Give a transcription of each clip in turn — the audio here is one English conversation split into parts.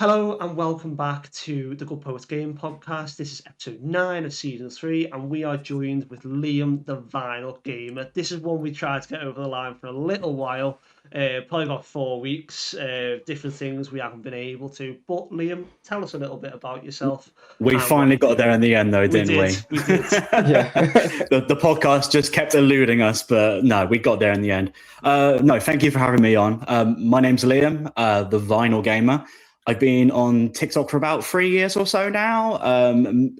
Hello and welcome back to the Good Poets Game podcast. This is episode 9 of season 3, and we are joined with Liam the Vinyl Gamer. This is one we tried to get over the line for a little while, probably about 4 weeks. Different things we haven't been able to. But Liam, tell us a little bit about yourself. We finally got there in the end, though, didn't we? We did. Yeah. The podcast just kept eluding us, but no, we got there in the end. No, thank you for having me on. My name's Liam, the Vinyl Gamer. I've been on TikTok for about 3 years or so now.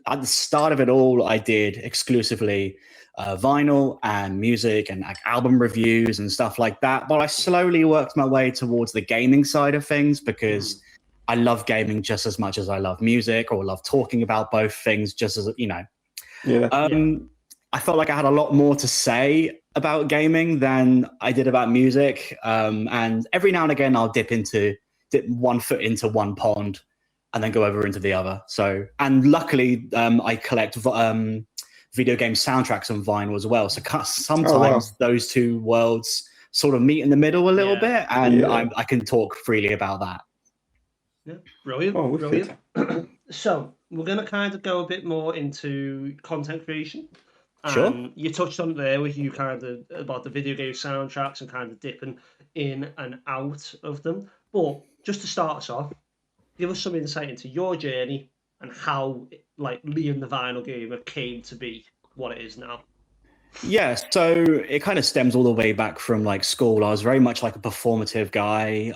At the start of it all, I did exclusively vinyl and music and like, album reviews and stuff like that. But I slowly worked my way towards the gaming side of things because I love gaming just as much as I love music, or love talking about both things just as, Yeah. I felt like I had a lot more to say about gaming than I did about music. And every now and again, I'll dip one foot into one pond and then go over into the other. So, and luckily, I collect video game soundtracks on vinyl as well. So sometimes those two worlds sort of meet in the middle a little bit, and I can talk freely about that. Yeah, brilliant. Brilliant. So we're going to kind of go a bit more into content creation. Sure. You touched on it there with you kind of about the video game soundtracks and kind of dipping in and out of them. But just to start us off, give us some insight into your journey and how, like, Liam the Vinyl Gamer came to be what it is now. Yeah, so it kind of stems all the way back from like school. I was very much like a performative guy.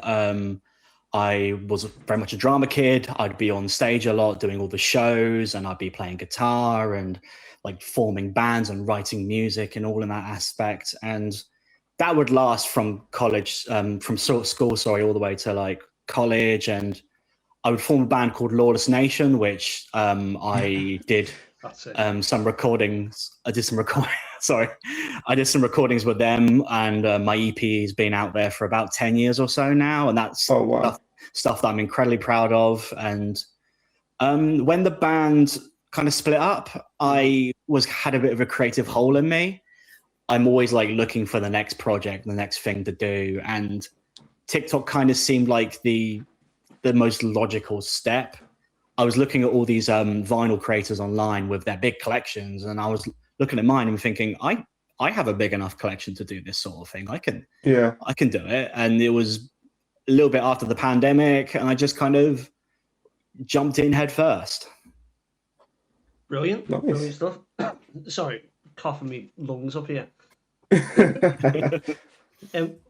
I was very much a drama kid. I'd be on stage a lot doing all the shows, and I'd be playing guitar and like forming bands and writing music and all in that aspect. And that would last from college, from school, all the way to like college. And I would form a band called Lawless Nation, which I did some recordings. I did some recordings with them, and my EP has been out there for about 10 years or so now. And that's stuff that I'm incredibly proud of. And when the band kind of split up, I had a bit of a creative hole in me. I'm always like looking for the next project, the next thing to do. And TikTok kind of seemed like the most logical step. I was looking at all these vinyl creators online with their big collections, and I was looking at mine and thinking, I have a big enough collection to do this sort of thing. I can do it. And it was a little bit after the pandemic, and I just kind of jumped in head first. Brilliant. Nice. Brilliant stuff. Sorry, coughing me lungs up here.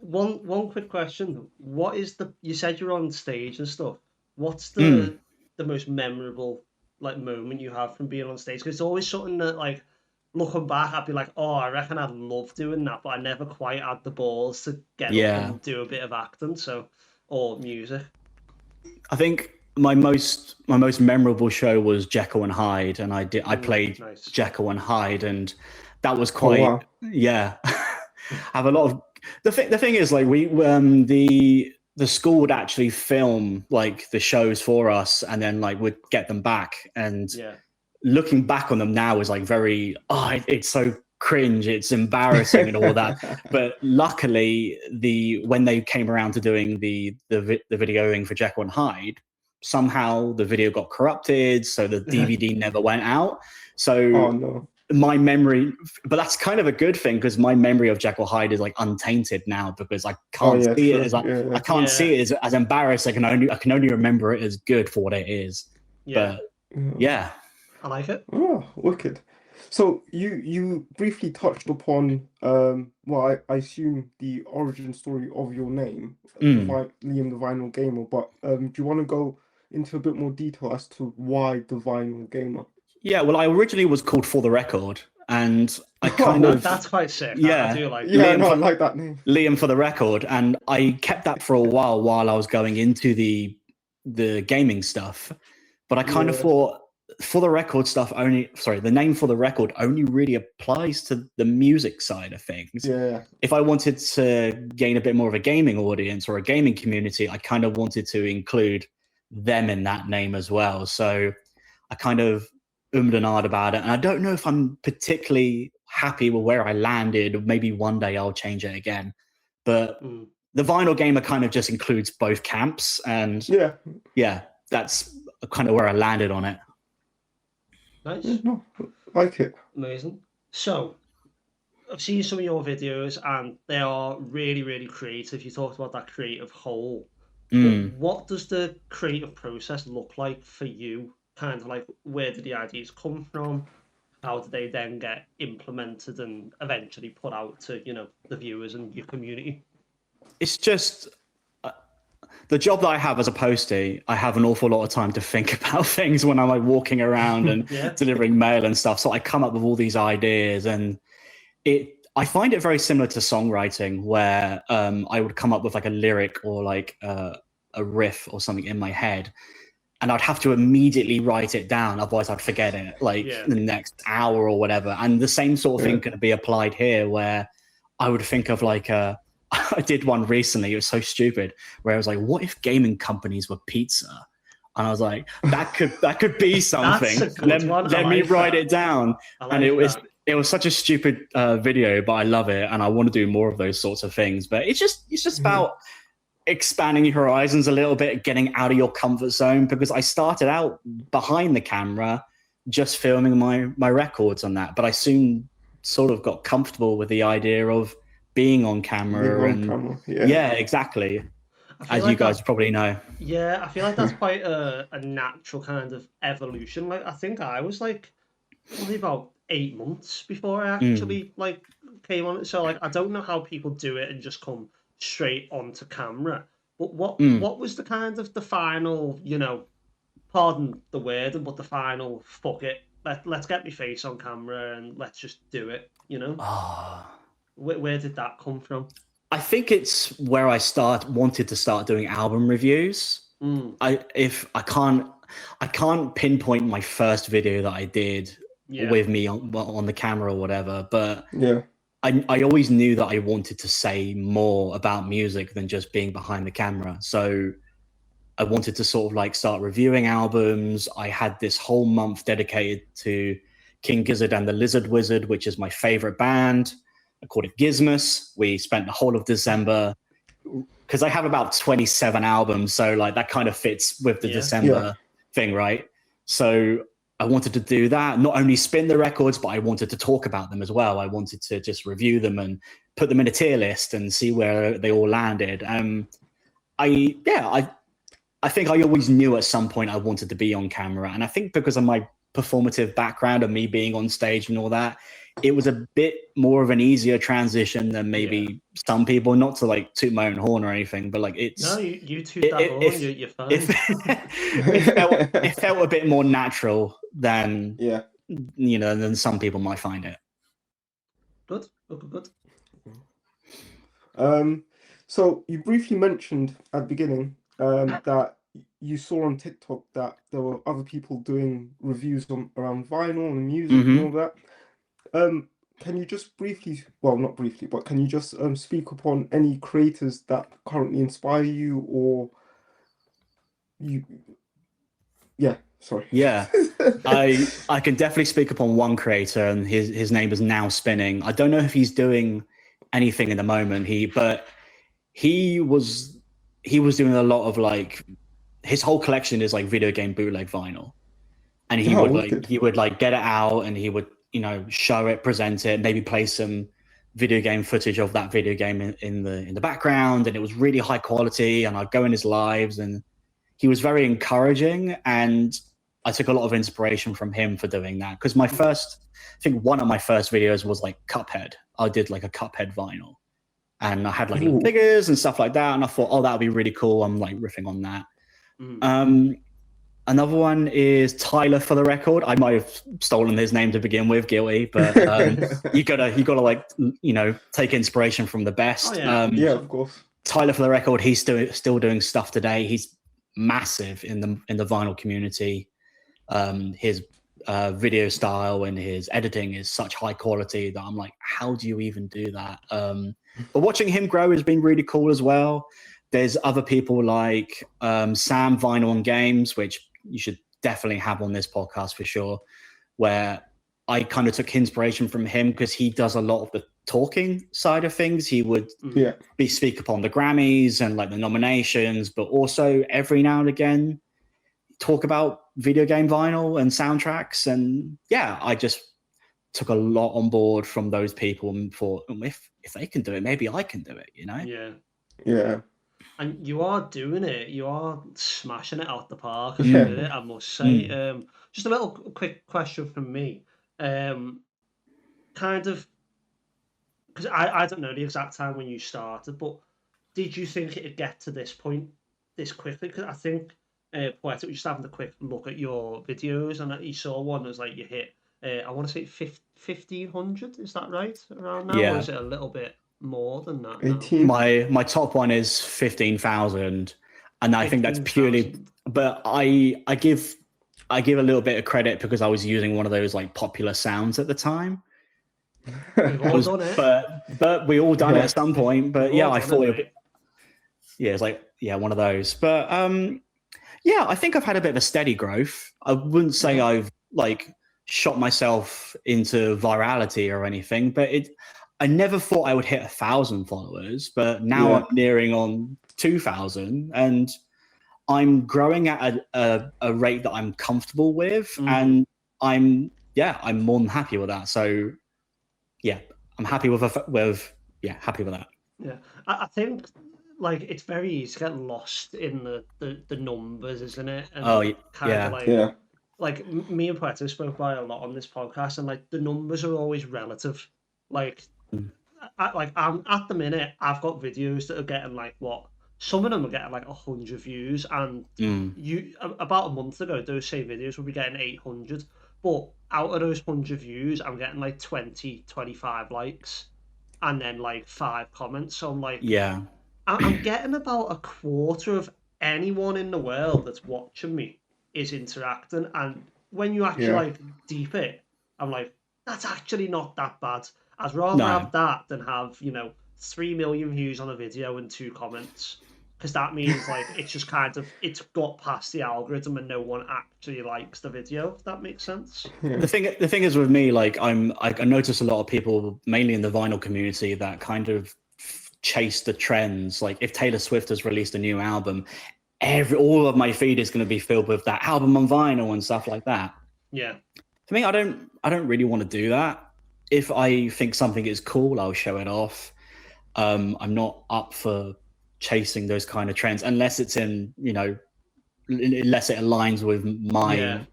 One quick question. What is you said you're on stage and stuff. What's the most memorable like moment you have from being on stage? Because it's always something that, like, looking back, I'd be like, oh, I reckon I'd love doing that, but I never quite had the balls to get up and do a bit of acting, or music. I think my most memorable show was Jekyll and Hyde, and I played Jekyll and Hyde, and that was quite I have a lot of the thing is, like, we the school would actually film like the shows for us, and then like would get them back, and looking back on them now is like it's so cringe, it's embarrassing and all that. But luckily, when they came around to doing the videoing for Jekyll and Hyde, somehow the video got corrupted, so the DVD never went out. So my memory, but that's kind of a good thing, because my memory of Jekyll Hyde is like untainted now, because I can't see it as I can't see it as embarrassing, and I can only remember it as good for what it is. But I like it. Oh, wicked. So you briefly touched upon I assume the origin story of your name, Liam the Vinyl Gamer, but do you want to go into a bit more detail as to why the Vinyl Gamer? Yeah, well, I originally was called For the Record, and I kind of... That's quite sick. Yeah, I do like that. I like that name. Liam For the Record, and I kept that for a while I was going into the gaming stuff. But I kind of thought, For the Record stuff the name For the Record only really applies to the music side of things. Yeah. If I wanted to gain a bit more of a gaming audience or a gaming community, I kind of wanted to include them in that name as well. So I kind of and ahed about it, and I don't know if I'm particularly happy with where I landed. Maybe one day I'll change it again, but the Vinyl Gamer kind of just includes both camps, and that's kind of where I landed on it. Nice. No, like it. Amazing. So, I've seen some of your videos and they are really, really creative. You talked about that creative hole. But what does the creative process look like for you? Kind of like, where do the ideas come from? How do they then get implemented and eventually put out to, the viewers and your community? It's just the job that I have as a postie. I have an awful lot of time to think about things when I'm like walking around and delivering mail and stuff. So I come up with all these ideas, and I find it very similar to songwriting, where I would come up with like a lyric or like a riff or something in my head, and I'd have to immediately write it down, otherwise I'd forget it like the next hour or whatever. And the same sort of thing can be applied here, where I would think of like I did one recently, it was so stupid, where I was like, what if gaming companies were pizza? And I was like, that could be something. Let me write it down. And it was such a stupid video, but I love it, and I want to do more of those sorts of things. But it's just about expanding your horizons a little bit, getting out of your comfort zone, because I started out behind the camera just filming my records on that, but I soon sort of got comfortable with the idea of being on camera. Yeah, exactly. As you guys probably know. Yeah, I feel like that's quite a natural kind of evolution. Like, I think I was like probably about 8 months before I actually like came on it. So like, I don't know how people do it and just come straight onto camera. But what was the kind of the final, pardon the word, but the final fuck it, let's get my face on camera and let's just do it, Where did that come from? I think it's where I wanted to start doing album reviews. I can't pinpoint my first video that I did with me on the camera or whatever, but I always knew that I wanted to say more about music than just being behind the camera. So I wanted to sort of like start reviewing albums. I had this whole month dedicated to King Gizzard and the Lizard Wizard, which is my favorite band. I called it Gizmus. We spent the whole of December, because I have about 27 albums, so like that kind of fits with the December thing, right? So I wanted to do that, not only spin the records, but I wanted to talk about them as well. I wanted to just review them and put them in a tier list and see where they all landed. I think I always knew at some point I wanted to be on camera, and I think because of my performative background and me being on stage and all that, it was a bit more of an easier transition than maybe some people, not to like toot my own horn or anything, but like it's... No, you toot that horn, you're fine. It felt a bit more natural than, than some people might find it. Good. So you briefly mentioned at the beginning that you saw on TikTok that there were other people doing reviews around vinyl and music and all that. Can you just briefly, well, not briefly, but can you just speak upon any creators that currently inspire you, or you? Yeah, sorry. Yeah, I can definitely speak upon one creator, and his name is Now Spinning. I don't know if he's doing anything in the moment. But he was doing a lot of like, his whole collection is like video game bootleg vinyl, and he would get it out, and he would show it, present it, maybe play some video game footage of that video game in the background, and it was really high quality. And I'd go in his lives, and he was very encouraging, and I took a lot of inspiration from him for doing that. Because I think one of my first videos was like Cuphead. I did like a Cuphead vinyl, and I had like little figures and stuff like that, and I thought, that would be really cool. I'm like riffing on that. Another one is Tyler for the Record. I might have stolen his name to begin with, guilty, but you gotta like take inspiration from the best. Yeah, of course. Tyler for the Record, he's still doing stuff today. He's massive in the vinyl community. His video style and his editing is such high quality that I'm like, how do you even do that? But watching him grow has been really cool as well. There's other people like Sam Vinyl and Games, which you should definitely have on this podcast for sure, where I kind of took inspiration from him because he does a lot of the talking side of things. He would speak upon the Grammys and like the nominations, but also every now and again, talk about video game vinyl and soundtracks. And yeah, I just took a lot on board from those people and thought, if they can do it, maybe I can do it, you know? Yeah. And you are doing it. You are smashing it out the park at the minute, I must say. Just a little quick question from me. Kind of, because I don't know the exact time when you started, but did you think it'd get to this point this quickly? Because I think Poetic was just having a quick look at your videos, and he saw one that was like you hit, I want to say 1,500, is that right? Around now? Or is it a little bit more than that now? 18. My top one is 15,000, and I think that's purely. But I give a little bit of credit because I was using one of those like popular sounds at the time. We've all done it. But we all done it at some point. But yeah, I thought it's like one of those. But yeah, I think I've had a bit of a steady growth. I wouldn't say I've like shot myself into virality or anything, but I never thought I would hit 1,000 followers, but now I'm nearing on 2,000, and I'm growing at a rate that I'm comfortable with, and I'm more than happy with that. So yeah, I'm happy with happy with that. Yeah, I think like it's very easy to get lost in the numbers, isn't it? And like me and Poetic spoke about it a lot on this podcast, and like the numbers are always relative. Like, I'm at the minute, I've got videos that are getting like some of them are getting like 100 views, and you about a month ago those same videos will be getting 800, but out of those 100 views I'm getting like 25 likes and then like 5 comments. So I'm like, I'm getting about a quarter of anyone in the world that's watching me is interacting, and when you actually like deep it, I'm like, that's actually not that bad. I'd rather have that than have 3 million views on a video and 2 comments, because that means like it's just kind of it's got past the algorithm and no one actually likes the video. If that makes sense. The thing is with me, like I notice a lot of people, mainly in the vinyl community, that kind of chase the trends. Like if Taylor Swift has released a new album, all of my feed is going to be filled with that album on vinyl and stuff like that. Yeah. For me, I don't really want to do that. If I think something is cool, I'll show it off. I'm not up for chasing those kind of trends unless it's in, unless it aligns with my,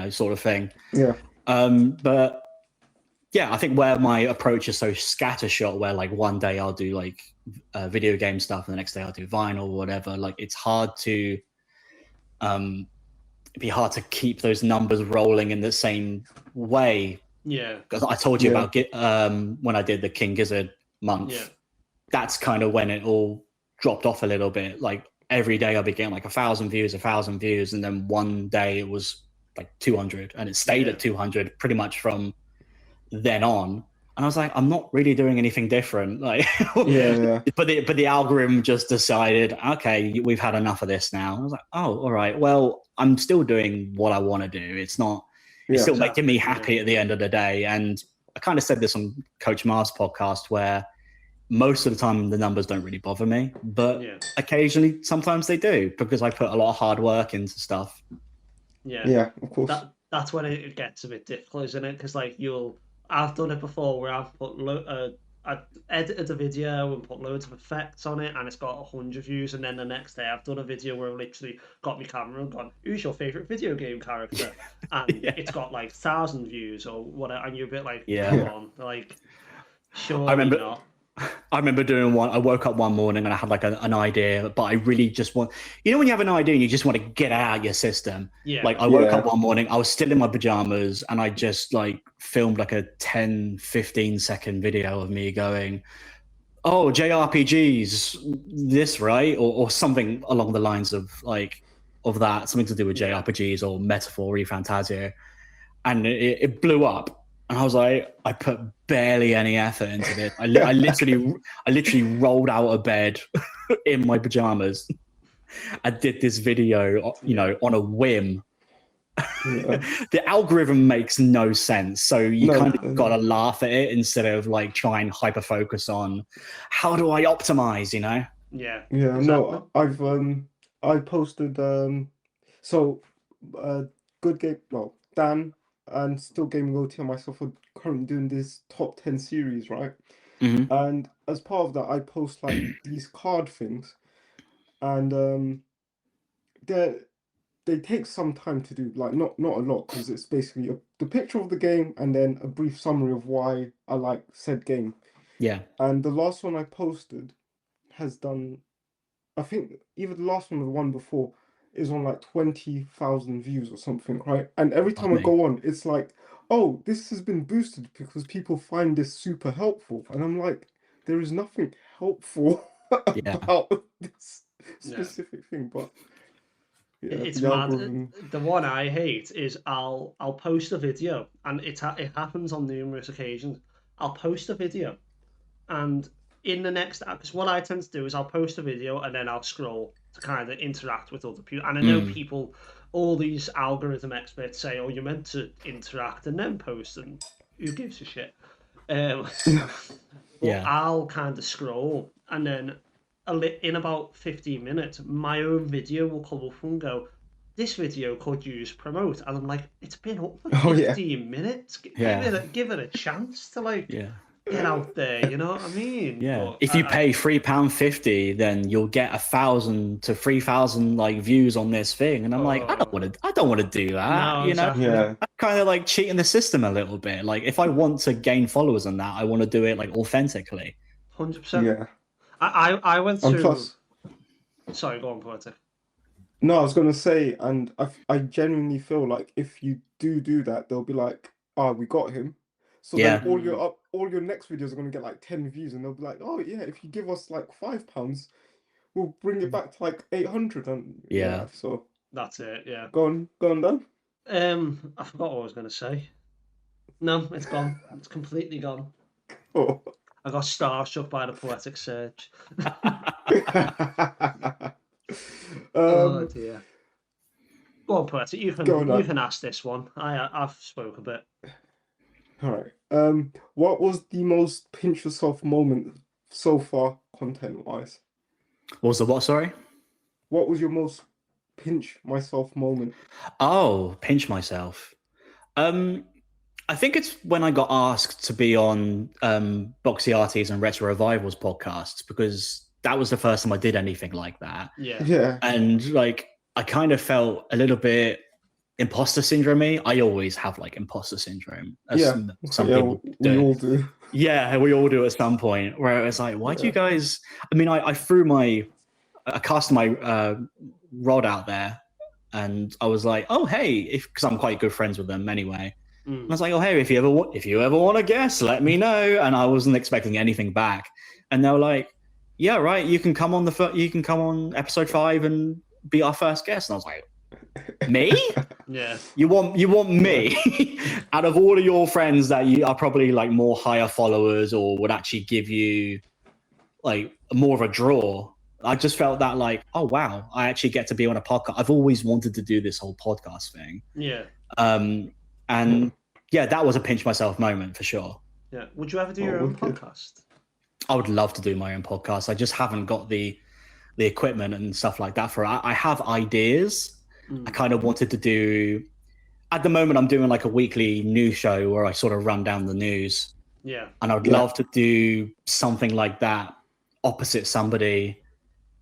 sort of thing. Yeah. But yeah, I think where my approach is so scattershot, where like one day I'll do like video game stuff and the next day I'll do vinyl or whatever. Like it's hard to, it'd be hard to keep those numbers rolling in the same way. Yeah. Because I told you about when I did the King Gizzard month. Yeah. That's kind of when it all dropped off a little bit. Like every day I'll be getting like 1,000 views, and then one day it was like 200, and it stayed at 200 pretty much from then on. And I was like, I'm not really doing anything different. Like, But the algorithm just decided, okay, we've had enough of this now. I was like, oh, all right. Well, I'm still doing what I want to do. It's not. It's still making me happy at the end of the day. And I kind of said this on Coach Mars' podcast, where most of the time the numbers don't really bother me, but occasionally, sometimes they do, because I put a lot of hard work into stuff. Yeah, of course. That's when it gets a bit difficult, isn't it? Because like I've done it before where I've put I edited a video and put loads of effects on it, and it's got 100 views, and then the next day I've done a video where I literally got my camera and gone, who's your favorite video game character? And it's got like 1,000 views or whatever, and you're a bit like, come on, like, surely not. I remember doing one. I woke up one morning and I had like an idea, but I really just want, when you have an idea and you just want to get it out of your system. Yeah. Like I woke up one morning, I was still in my pajamas, and I just like filmed like a 10, 15 second video of me going, oh, JRPGs, this, right? Or something along the lines of that, something to do with JRPGs or Metaphor, Fantasia. And it blew up. And I was like, I put barely any effort into it. I literally rolled out of bed in my pajamas. I did this video, on a whim. The algorithm makes no sense, so you kind of got to laugh at it instead of like try and hyper focus on how do I optimize. Yeah. Yeah. Exactly. No, I posted. So Good Game, well, Dan and Still Gaming OT and myself are currently doing this top 10 series, right? Mm-hmm. And as part of that, I post like these card things, and they take some time to do, like not a lot, because it's basically the picture of the game and then a brief summary of why I like said game. Yeah. And the last one I posted has done, I think either the last one or the one before is on like 20,000 views or something, right? And every time I go on, it's like, oh, this has been boosted because people find this super helpful. And I'm like, there is nothing helpful about this specific thing, but yeah, it's the mad. algorithm. The one I hate is I'll post a video, and it happens on numerous occasions. I'll post a video, and in the next, because what I tend to do is I'll post a video and then I'll scroll to kind of interact with other people. And I know people, all these algorithm experts say, "Oh, you're meant to interact and then post," and who gives a shit? But I'll kind of scroll, and then in about 15 minutes, my own video will come up and go, "This video could use promote," and I'm like, "It's been up for 15 minutes. Give it a chance to like get out there." You know what I mean? Yeah. But if you pay £3.50, then you'll get 1,000 to 3,000 like views on this thing, and I'm like, I don't want to do that. No, you exactly. know, I'm kind of like cheating the system a little bit. Like if I want to gain followers on that, I want to do it like authentically. 100%. Yeah. I went through. Plus, sorry, go on, Poetic. No, I was gonna say, and I genuinely feel like if you do that, they'll be like, "Ah, we got him." So then all your next videos are gonna get like 10 views, and they'll be like, "Oh yeah, if you give us like £5, we'll bring it back to like 800." And so that's it. Yeah. Go on, Dan. I forgot what I was gonna say. No, it's gone. It's completely gone. Oh. I got starstruck by the poetic surge. Oh dear. Go on, Poetic. You can ask this one. I've spoke a bit. All right. What was the most pinch yourself moment so far, content-wise? What was the what? Sorry. What was your most pinch myself moment? Oh, pinch myself. I think it's when I got asked to be on Boxy Arties and Retro Revivals podcasts, because that was the first time I did anything like that. Yeah. And like I kind of felt a little bit imposter syndrome-y. I always have like imposter syndrome. Some people do. We all do. Yeah, we all do at some point, where it was like, why do you guys... I mean, I cast my rod out there, and I was like, oh, hey, because I'm quite good friends with them anyway. And I was like, oh, hey, if you ever want to guess, let me know. And I wasn't expecting anything back. And they were like, yeah, right, you can come on episode 5 and be our first guest. And I was like, me? Yeah. You want me? Out of all of your friends that you are probably like more higher followers or would actually give you like more of a draw. I just felt that like, oh wow, I actually get to be on a podcast. I've always wanted to do this whole podcast thing. Yeah. And yeah, that was a pinch myself moment for sure. Yeah. Would you ever do your own podcast? I would love to do my own podcast. I just haven't got the equipment and stuff like that for it. I have ideas. I kind of wanted to do, at the moment I'm doing like a weekly news show where I sort of run down the news. Yeah. And I would love to do something like that opposite somebody,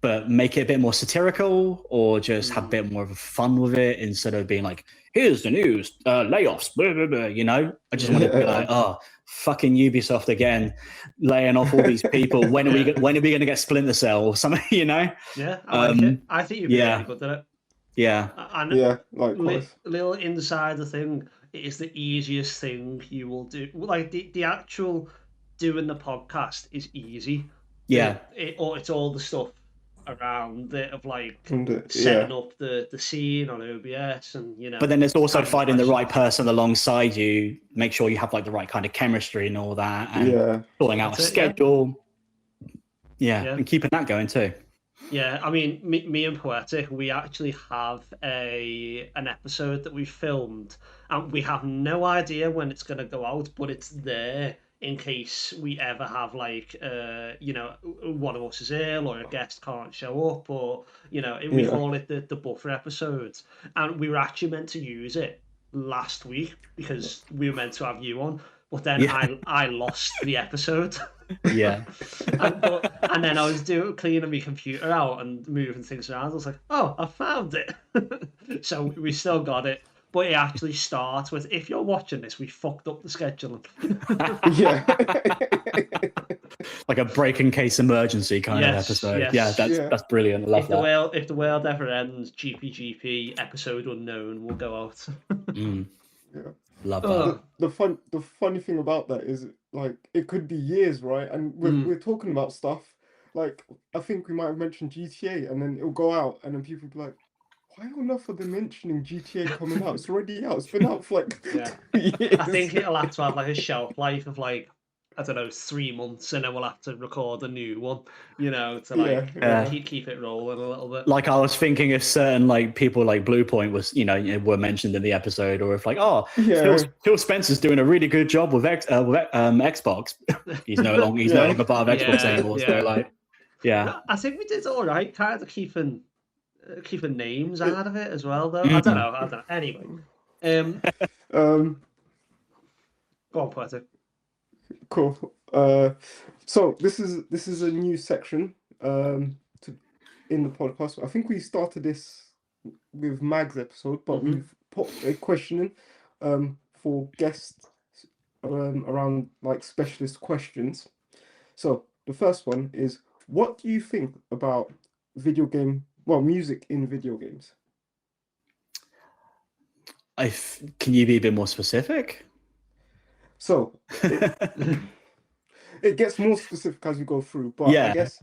but make it a bit more satirical or just have a bit more of a fun with it instead of being like, here's the news, layoffs, blah, blah, blah, you know? I just want to be like, oh, fucking Ubisoft again, laying off all these people. When are we going to get Splinter Cell or something, you know? Yeah, I like it. I think you'd be really good at it. Yeah. And likewise. Little insider thing, it is the easiest thing you will do. Like the actual doing the podcast is easy. Yeah. It's all the stuff around it of like setting up the scene on OBS and you know. But then there's also finding the right person alongside you, make sure you have like the right kind of chemistry and all that, and sorting out a schedule. Yeah, and keeping that going too. Yeah, I mean, me and Poetic, we actually have an episode that we filmed, and we have no idea when it's going to go out, but it's there. in case we ever have like one of us is ill or a guest can't show up, or we call it the buffer episodes. And we were actually meant to use it last week because we were meant to have you on, but then I lost the episode. Yeah. and then I was cleaning my computer out and moving things around. I was like, oh, I found it. So we still got it. But it actually starts with, if you're watching this, we fucked up the scheduling. Yeah. Like a breaking case emergency kind of episode. Yes. Yeah, that's brilliant. I love that. If the world ever ends, GPGP episode unknown will go out. Yeah. Love that. The funny thing about that is, like, it could be years, right? And we're talking about stuff like, I think we might have mentioned GTA, and then it'll go out, and then people will be like, why on earth are they mentioning GTA coming out? It's already out. It's been out for like 2 years. I think it'll have to have like a shelf life of like, I don't know, 3 months, and then we'll have to record a new one, to like keep it rolling a little bit. Like, I was thinking if certain like people like Blue Point was, were mentioned in the episode, or if like, Phil Spencer's doing a really good job with Xbox. He's no longer part of Xbox anymore. So like, I think we did all right, kind of keeping names out of it as well, though. I don't know. Anyway, go on, Poetic. Cool. So this is a new section in the podcast. I think we started this with Mag's episode, but we've put a question in for guests around like specialist questions. So the first one is, what do you think about music in video games? Can you be a bit more specific? So it gets more specific as we go through, but I guess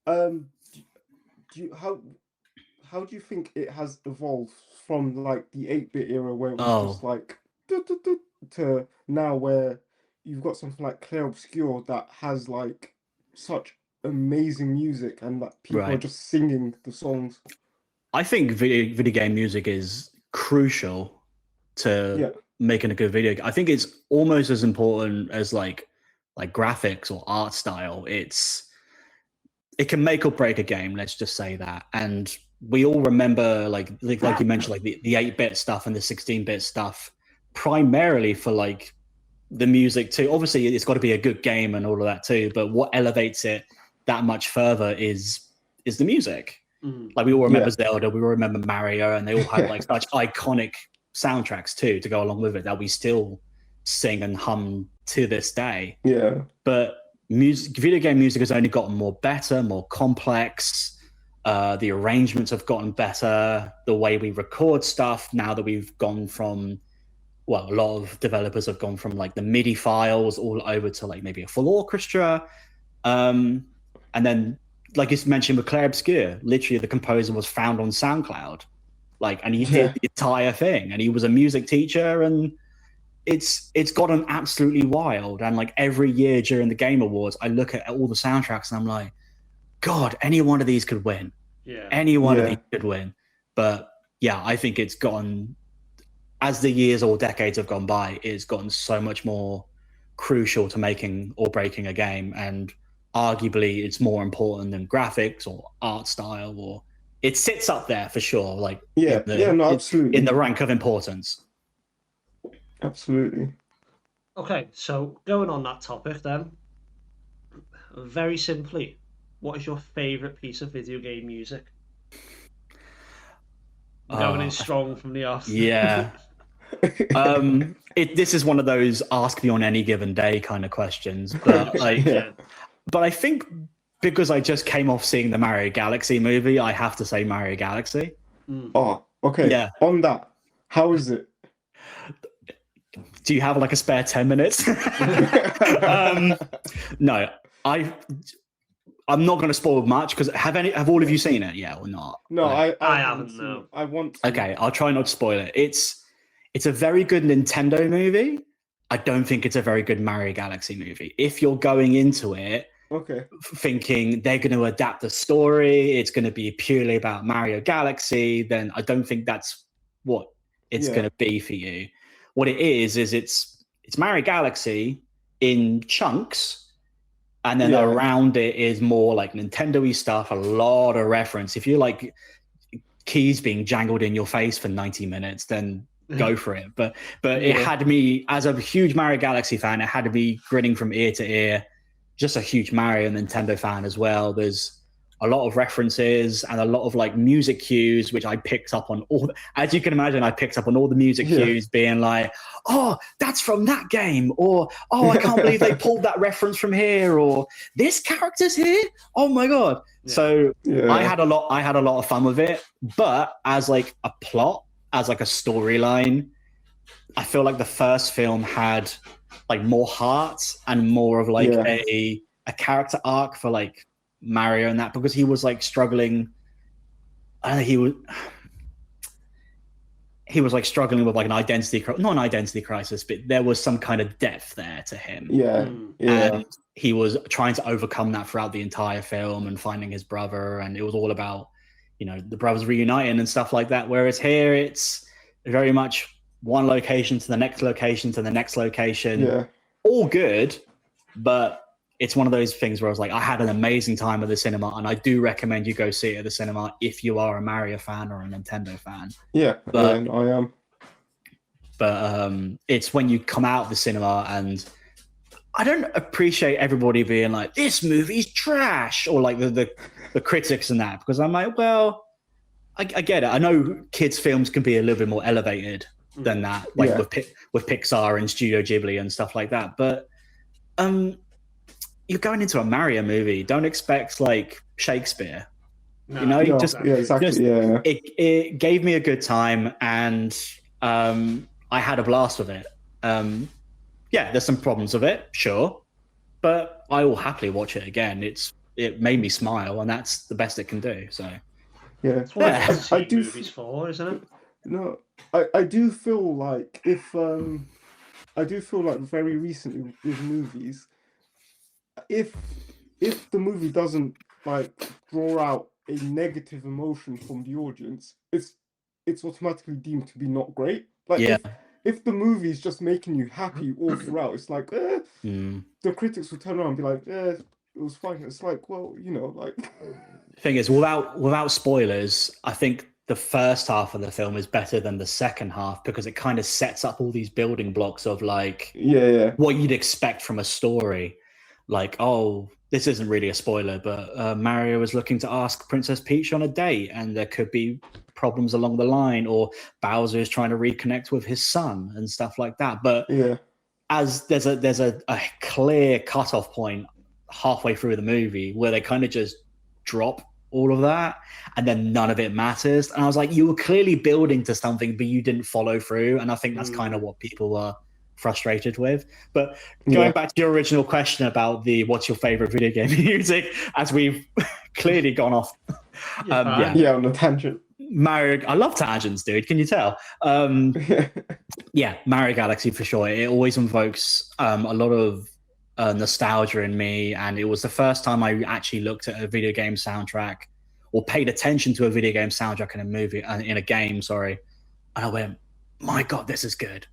how do you think it has evolved from like the 8-bit era where it was just like to now where you've got something like Clair Obscur that has like such amazing music and that people are just singing the songs? I think video game music is crucial to making a good video game. I think it's almost as important as like graphics or art style. It can make or break a game, let's just say that. And we all remember like you mentioned, like the 8-bit stuff and the 16-bit stuff primarily for like the music too. Obviously it's got to be a good game and all of that too, but what elevates it that much further is the music. Like, we all remember Zelda, we all remember Mario, and they all had like such iconic soundtracks too to go along with it that we still sing and hum to this day. Yeah. But video game music has only gotten better, more complex. The arrangements have gotten better. The way we record stuff, now that we've gone from, a lot of developers have gone from like the MIDI files all over to like maybe a full orchestra. And then, like you mentioned with Clair Obscur, literally the composer was found on SoundCloud, and he did the entire thing, and he was a music teacher, and it's gotten absolutely wild. And like every year during the Game Awards, I look at all the soundtracks and I'm like, God, any one of these could win. Yeah. Any one of these could win. But yeah, I think it's gotten, as the years or decades have gone by, it's gotten so much more crucial to making or breaking a game, and arguably it's more important than graphics or art style, or it sits up there for sure, like absolutely in the rank of importance. Absolutely. Okay, so going on that topic then, very simply, what is your favorite piece of video game music? Going in strong from the off. Yeah. This is one of those ask me on any given day kind of questions, but but I think because I just came off seeing the Mario Galaxy movie, I have to say Mario Galaxy. Oh, okay. Yeah. On that, how is it? Do you have like a spare 10 minutes? No, I'm not going to spoil much, because have all of you seen it yet or not? No, I haven't. No. I want to. Okay, I'll try not to spoil it. It's a very good Nintendo movie. I don't think it's a very good Mario Galaxy movie. If you're going into it thinking they're going to adapt the story, it's going to be purely about Mario Galaxy, then I don't think that's what it's going to be for you. What it is it's Mario Galaxy in chunks, and then around it is more like Nintendo-y stuff, a lot of reference. If you like keys being jangled in your face for 90 minutes, then go for it. But it had me, as a huge Mario Galaxy fan, it had me grinning from ear to ear. Just a huge Mario Nintendo fan as well. There's a lot of references and a lot of like music cues, which I picked up on all. As you can imagine, I picked up on all the music cues, being like, "Oh, that's from that game," or "Oh, I can't believe they pulled that reference from here," or "This character's here. Oh my god!" Yeah. So I had a lot of fun with it. But as like a plot, as like a storyline, I feel like the first film had like more heart and more of like a character arc for like Mario and that, because he was like struggling. He was like struggling with like not an identity crisis, but there was some kind of depth there to him. And he was trying to overcome that throughout the entire film and finding his brother, and it was all about, you know, the brothers reuniting and stuff like that. Whereas here it's very much one location to the next location to the next location. All good, but it's one of those things where I was like, I had an amazing time at the cinema, and I do recommend you go see it at the cinema if you are a Mario fan or a Nintendo fan. But I am. But it's when you come out of the cinema, and I don't appreciate everybody being like, this movie's trash, or like the critics and that, because I'm like, well, I get it. I know kids' films can be a little bit more elevated than that, like with Pixar and Studio Ghibli and stuff like that. But you're going into a Mario movie. Don't expect like Shakespeare. No, you know, it gave me a good time, and I had a blast with it. There's some problems with it, sure, but I will happily watch it again. It made me smile, and that's the best it can do. So that's what I do movies for, isn't it? No, I do feel like very recently with movies, if the movie doesn't like draw out a negative emotion from the audience, it's automatically deemed to be not great. Like if the movie is just making you happy all throughout, it's like the critics will turn around and be like, it was fine. It's like, well, you know, like thing is, without spoilers, I think the first half of the film is better than the second half, because it kind of sets up all these building blocks of like what you'd expect from a story. Like, oh, this isn't really a spoiler, but Mario is looking to ask Princess Peach on a date, and there could be problems along the line, or Bowser is trying to reconnect with his son and stuff like that. But as there's a clear cutoff point halfway through the movie where they kind of just drop all of that, and then none of it matters. And I was like, you were clearly building to something, but you didn't follow through. And I think that's kind of what people were frustrated with. But going back to your original question about what's your favorite video game music, as we've clearly gone off on a tangent. Mario, I love tangents, dude, can you tell? Mario Galaxy for sure. It always invokes a lot of nostalgia in me, and it was the first time I actually looked at a video game soundtrack or paid attention to a video game soundtrack in a movie, in a game, sorry, and I went, my god, this is good.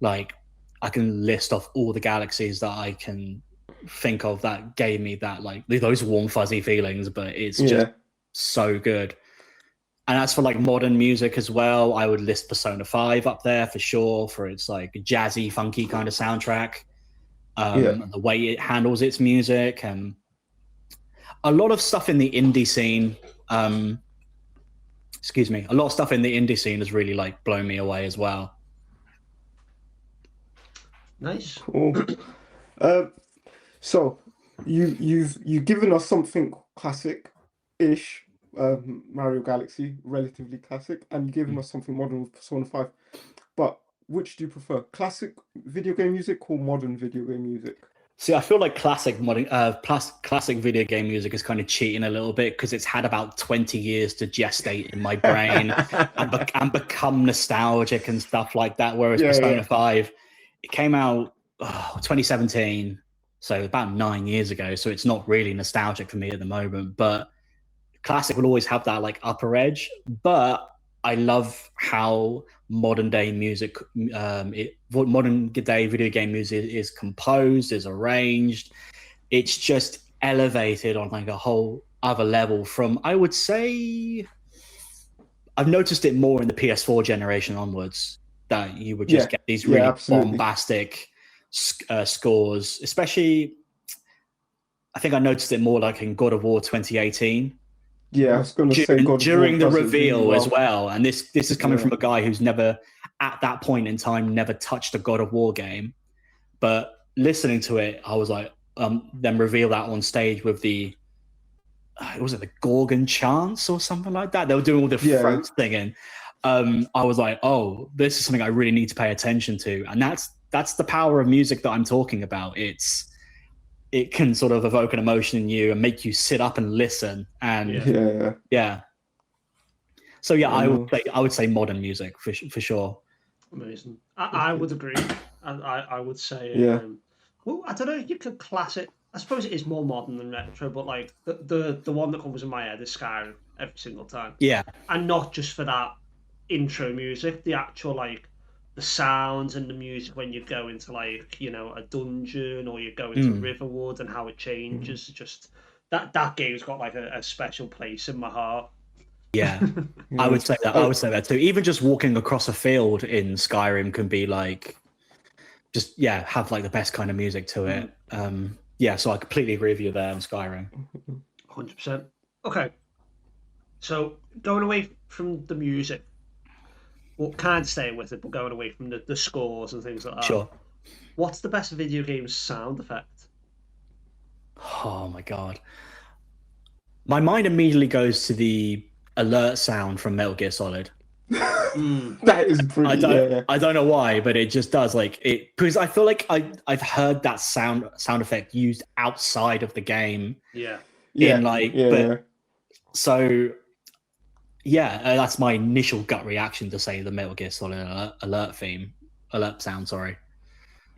Like, I can list off all the galaxies that I can think of that gave me that, like, those warm, fuzzy feelings, but it's just so good. And as for like modern music as well, I would list Persona 5 up there for sure, for its like jazzy, funky kind of soundtrack. The way it handles its music, and a lot of stuff in the indie scene. A lot of stuff in the indie scene has really like blown me away as well. Nice. Cool. So you've given us something classic-ish, Mario Galaxy, relatively classic, and you've given us something modern with Persona 5. But which do you prefer, classic video game music or modern video game music? See, I feel like classic video game music is kind of cheating a little bit, because it's had about 20 years to gestate in my brain and become nostalgic and stuff like that. Whereas Persona 5, it came out 2017, so about 9 years ago. So it's not really nostalgic for me at the moment. But classic will always have that like upper edge. But I love how modern day music, modern day video game music is composed, is arranged. It's just elevated on like a whole other level from, I would say, I've noticed it more in the PS4 generation onwards, that you would just get these really bombastic scores, especially, I think I noticed it more like in God of War 2018. Yeah, I was going to say God during of War the reveal really well. as well. And this is coming from a guy who's never, at that point in time, never touched a God of War game. But listening to it, I was like, them reveal that on stage with the, was it the Gorgon chants or something like that? They were doing all the throat singing. I was like, oh, this is something I really need to pay attention to. And that's the power of music that I'm talking about. It can sort of evoke an emotion in you and make you sit up and listen. And yeah. So yeah, I would say modern music for sure. Amazing. I would agree. I would say, well, I don't know if you could class it. I suppose it is more modern than retro, but like the one that comes in my head is Skyrim every single time. Yeah. And not just for that intro music, the actual like the sounds and the music when you go into like, you know, a dungeon or you go into Riverwood and how it changes. Just that game's got like a special place in my heart. Yeah. I would say that. I would say that too. Even just walking across a field in Skyrim can be like, just have like the best kind of music to it. So I completely agree with you there on Skyrim. 100%. Okay. So going away from the music, well, kind of staying with it, but going away from the scores and things like that. Sure. What's the best video game sound effect? Oh my God. My mind immediately goes to the alert sound from Metal Gear Solid. That is pretty. I don't know why, but it just does, like it, because I feel like I've heard that sound effect used outside of the game. That's my initial gut reaction to say the Metal Gear Solid alert sound. Sorry.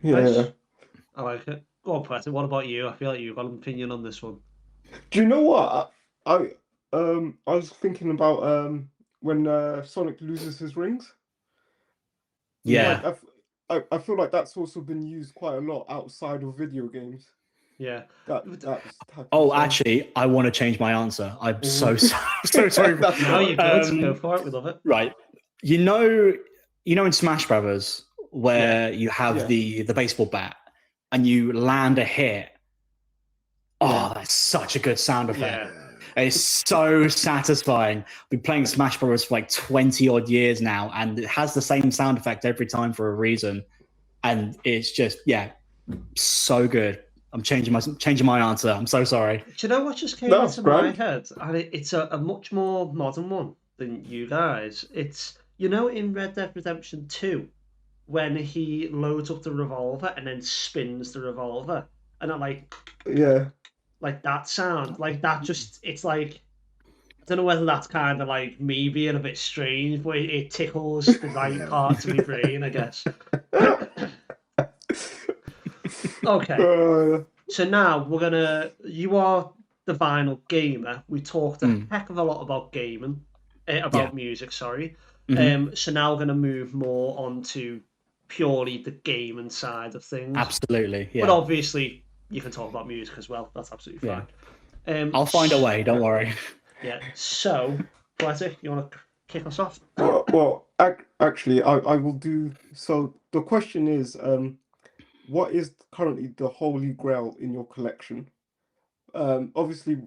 Nice. I like it. Go on, Poetic. What about you? I feel like you've got an opinion on this one. Do you know what I was thinking about when Sonic loses his rings? Yeah. Like, I feel like that's also been used quite a lot outside of video games. Yeah. Actually, I want to change my answer. I'm so sorry. No, you're good. Go for it. We love it. Right. You know in Smash Brothers where you have the baseball bat and you land a hit. Oh, that's such a good sound effect. Yeah. It's so satisfying. I've been playing Smash Bros. For like 20 odd years now, and it has the same sound effect every time for a reason. And it's just, so good. I'm changing my answer. I'm so sorry. Do you know what just came into my head? And it's a much more modern one than you guys. It's, in Red Dead Redemption 2, when he loads up the revolver and then spins the revolver. And I'm like... Yeah. Like that sound, like that just, it's like, I don't know whether that's kind of like me being a bit strange, but it tickles the right parts of my brain, I guess. Okay. So now you are the vinyl gamer. We talked a heck of a lot about gaming, music, sorry. So now we're going to move more onto purely the gaming side of things. Absolutely, yeah. But obviously, you can talk about music as well. That's absolutely fine. I'll find a way. Don't worry. Yeah. So, Poetic, you want to kick us off? Well, actually, I will do. So the question is, what is currently the holy grail in your collection? Obviously,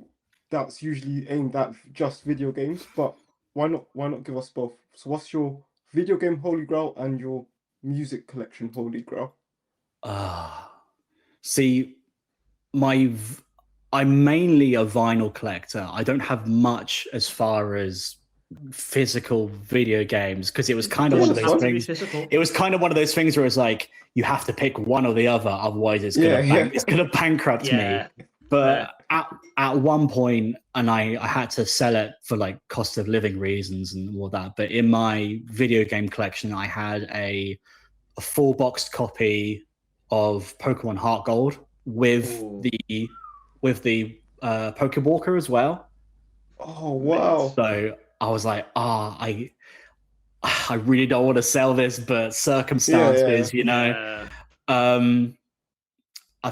that's usually aimed at just video games, but why not give us both? So, what's your video game holy grail and your music collection holy grail? See. I'm mainly a vinyl collector. I don't have much as far as physical video games because it was kind of one of those things. It was kind of one of those things where it's like you have to pick one or the other, otherwise it's gonna bankrupt me. But at one point, and I had to sell it for like cost of living reasons and all that. But in my video game collection, I had a full boxed copy of Pokemon Heart Gold. With the Pokewalker as well. Oh wow! So I was like, I I really don't want to sell this, but circumstances, you know.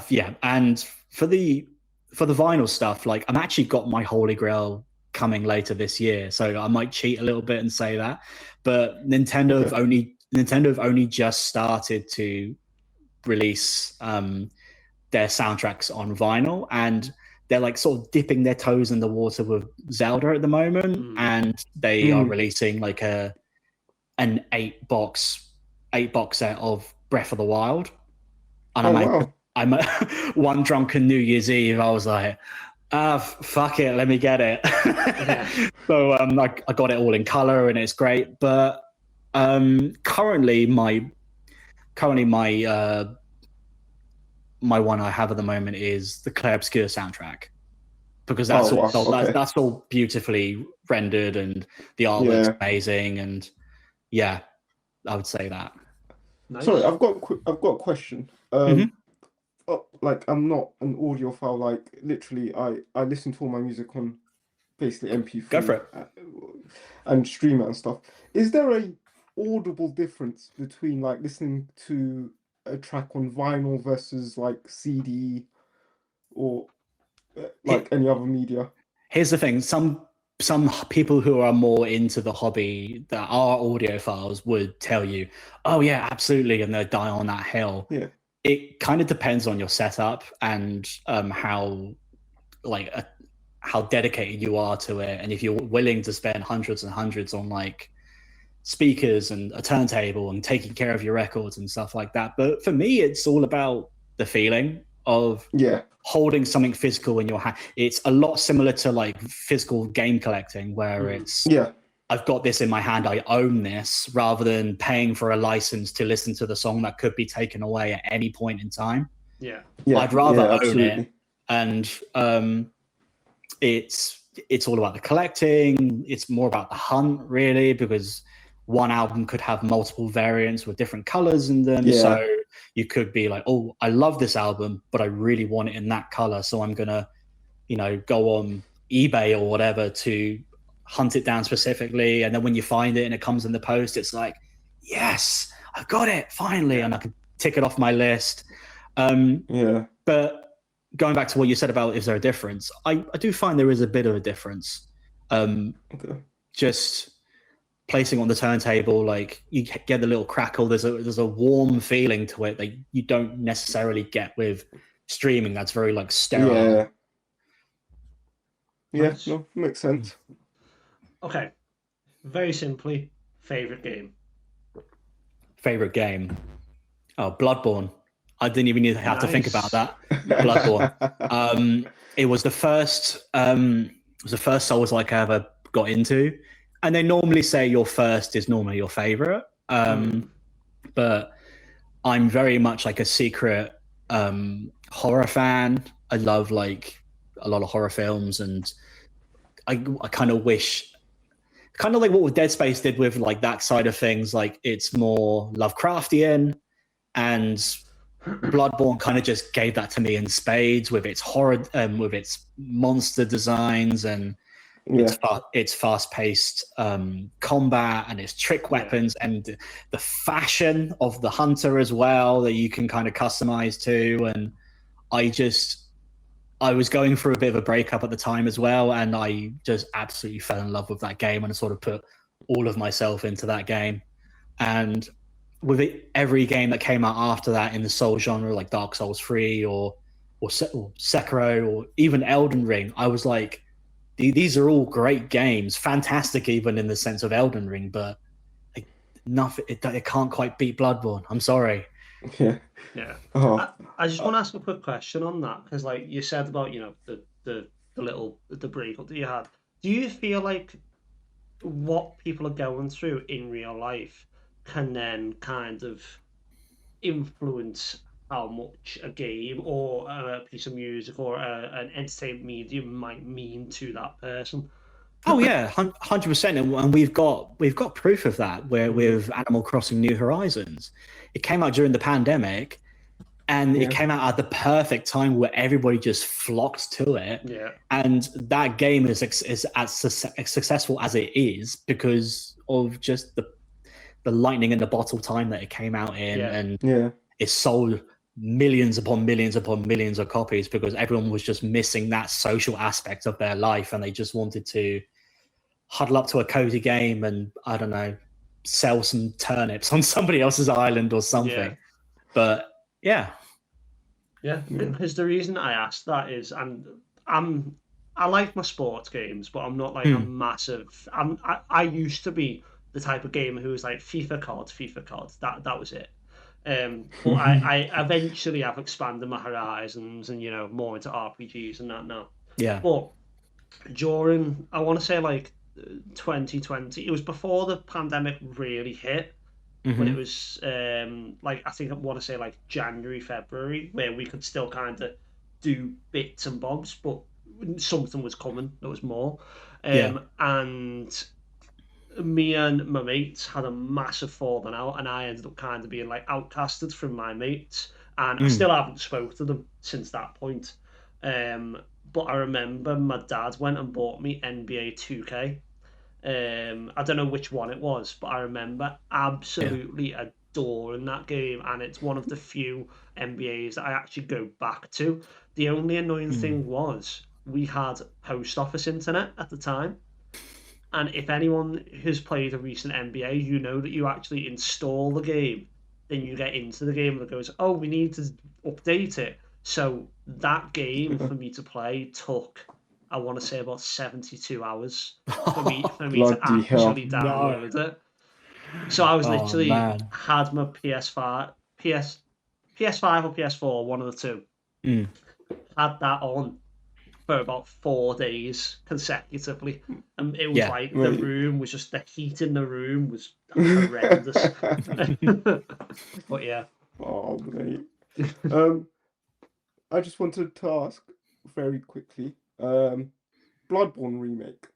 Yeah, and for the vinyl stuff, like I'm actually got my Holy Grail coming later this year, so I might cheat a little bit and say that. But Nintendo have only just started to release their soundtracks on vinyl, and they're like sort of dipping their toes in the water with Zelda at the moment, and they are releasing like an 8-box set of Breath of the Wild. And I'm one drunken New Year's Eve, I was like, fuck it, let me get it. So I got it all in color and it's great. But currently my one I have at the moment is the Clair Obscur soundtrack, because that's that's all beautifully rendered and the artwork's amazing, and yeah, I would say that. Nice. Sorry, I've got a question. Like, I'm not an audiophile. Like, literally, I listen to all my music on basically MP3. Go for it. And stream it and stuff. Is there a audible difference between like listening to a track on vinyl versus like CD or like any other media? Here's the thing: some people who are more into the hobby that are audiophiles would tell you, "Oh yeah, absolutely," and they'll die on that hill. Yeah. It kind of depends on your setup and how dedicated you are to it, and if you're willing to spend hundreds and hundreds on like speakers and a turntable and taking care of your records and stuff like that. But for me, it's all about the feeling of holding something physical in your hand. It's a lot similar to like physical game collecting, where it's I've got this in my hand, I own this, rather than paying for a license to listen to the song that could be taken away at any point in time. I'd rather own it. And it's all about the collecting. It's more about the hunt, really, because one album could have multiple variants with different colors in them. So you could be like, oh, I love this album, but I really want it in that color, so I'm gonna, go on eBay or whatever to hunt it down specifically, and then when you find it and it comes in the post, it's like, yes, I've got it finally, and I can tick it off my list. But going back to what you said about is there a difference, I do find there is a bit of a difference. Just placing on the turntable, like you get the little crackle, there's a warm feeling to it that you don't necessarily get with streaming. That's very like sterile. No, makes sense. Okay, very simply, favorite game. Oh, Bloodborne. I didn't even have to think about that. Bloodborne. It was the first Souls like I ever got into, and they normally say your first is normally your favorite. But I'm very much like a secret horror fan. I love like a lot of horror films, and I kind of wish, kind of like what Dead Space did with like that side of things, like it's more Lovecraftian, and Bloodborne kind of just gave that to me in spades with its horror, with its monster designs, and its fast-paced combat and its trick weapons, and the fashion of the hunter as well that you can kind of customize to. And I was going through a bit of a breakup at the time as well, and I just absolutely fell in love with that game, and I sort of put all of myself into that game. And with every game that came out after that in the Soul genre, like Dark Souls 3 or Sekiro or even Elden Ring, I was like, these are all great games, fantastic even in the sense of Elden Ring, but it can't quite beat Bloodborne. I'm sorry. I just want to ask a quick question on that, because like you said about the breakup that you had, do you feel like what people are going through in real life can then kind of influence how much a game or a piece of music or an entertainment medium might mean to that person? Oh yeah, 100%, and we've got proof of that. Where with Animal Crossing: New Horizons, it came out during the pandemic, and it came out at the perfect time where everybody just flocked to it. And that game is as successful as it is because of just lightning in the bottle time that it came out in, and yeah, it sold millions upon millions upon millions of copies because everyone was just missing that social aspect of their life, and they just wanted to huddle up to a cozy game and, I don't know, sell some turnips on somebody else's island or something. Yeah. But yeah. Yeah, because the reason I asked that is I like my sports games, but I'm not like a massive. I used to be the type of gamer who was like FIFA cards, FIFA cards. That was it. But I eventually have expanded my horizons and more into RPGs and that now. Yeah. But during I want to say like 2020, it was before the pandemic really hit. When it was like I think I want to say like January, February, where we could still kind of do bits and bobs, but something was coming. There was more, and me and my mates had a massive falling out, and I ended up kind of being like outcasted from my mates, and I still haven't spoke to them since that point. But I remember my dad went and bought me NBA 2K. I don't know which one it was, but I remember absolutely adoring that game, and it's one of the few NBAs that I actually go back to. The only annoying thing was we had post office internet at the time, and if anyone has played a recent NBA, you know that you actually install the game, then you get into the game and it goes, "Oh, we need to update it." So that game for me to play took, I want to say, about 72 hours for me to Bloody hell. actually download it. So I was literally man. had my PS5 or PS4, one of the two, had that on for about 4 days consecutively, and it was like the room was just, the heat in the room was horrendous. But yeah. Oh mate. I just wanted to ask very quickly, Bloodborne remake.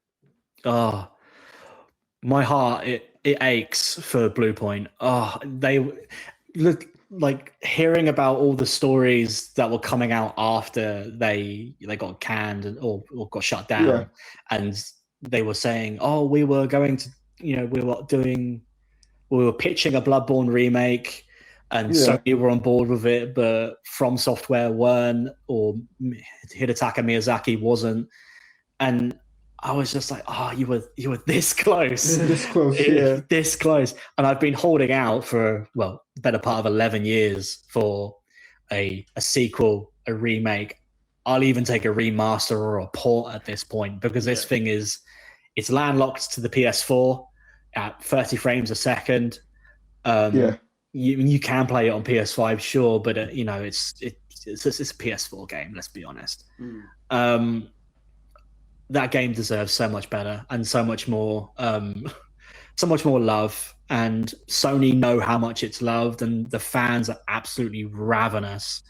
Oh, my heart, it aches for Bluepoint. Oh, they look like hearing about all the stories that were coming out after they got canned or got shut down, and they were saying, "Oh, we were going to, we were pitching a Bloodborne remake, and Sony were on board with it, but From Software weren't, or Hidetaka Miyazaki wasn't," and I was just like, "Oh, you were this close, this close, this close." And I've been holding out for the better part of 11 years for a sequel, a remake. I'll even take a remaster or a port at this point, because this thing it's landlocked to the PS4 at 30 frames a second. You can play it on PS5, sure, but it's a PS4 game. Let's be honest. That game deserves so much better and so much more love. And Sony know how much it's loved, and the fans are absolutely ravenous,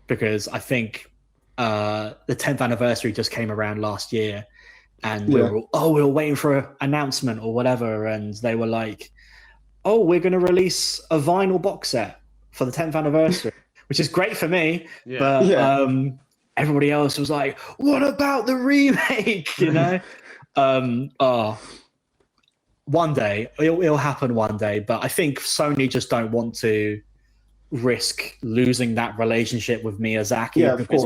because I think the 10th anniversary just came around last year, and we were waiting for an announcement or whatever, and they were like, "Oh, we're going to release a vinyl box set for the 10th anniversary," which is great for me. But everybody else was like, "What about the remake?" One day it'll happen one day, but I think Sony just don't want to risk losing that relationship with Miyazaki, because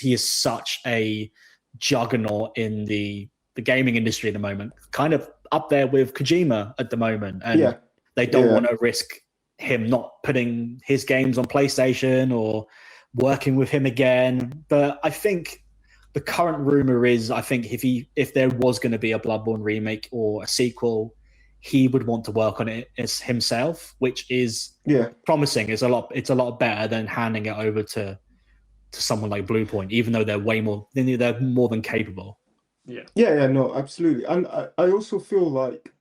he is such a juggernaut in the gaming industry at the moment, kind of up there with Kojima at the moment, and they don't want to risk him not putting his games on PlayStation or working with him again. But I think the current rumor is, I think if there was going to be a Bloodborne remake or a sequel, he would want to work on it as himself, which is promising. It's a lot better than handing it over to someone like Bluepoint, even though they're more than capable. No, absolutely. And I also feel like,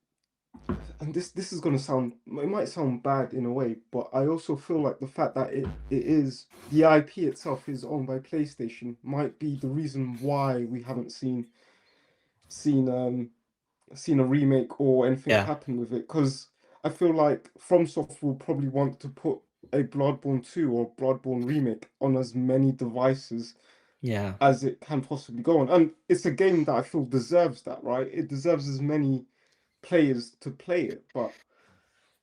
and this is going to sound, it might sound bad in a way, but I also feel like the fact that it is, the IP itself is owned by PlayStation, might be the reason why we haven't seen a remake or anything happen with it. Because I feel like FromSoft will probably want to put a Bloodborne 2 or Bloodborne remake on as many devices as it can possibly go on. And it's a game that I feel deserves that, right? It deserves as many players to play it, but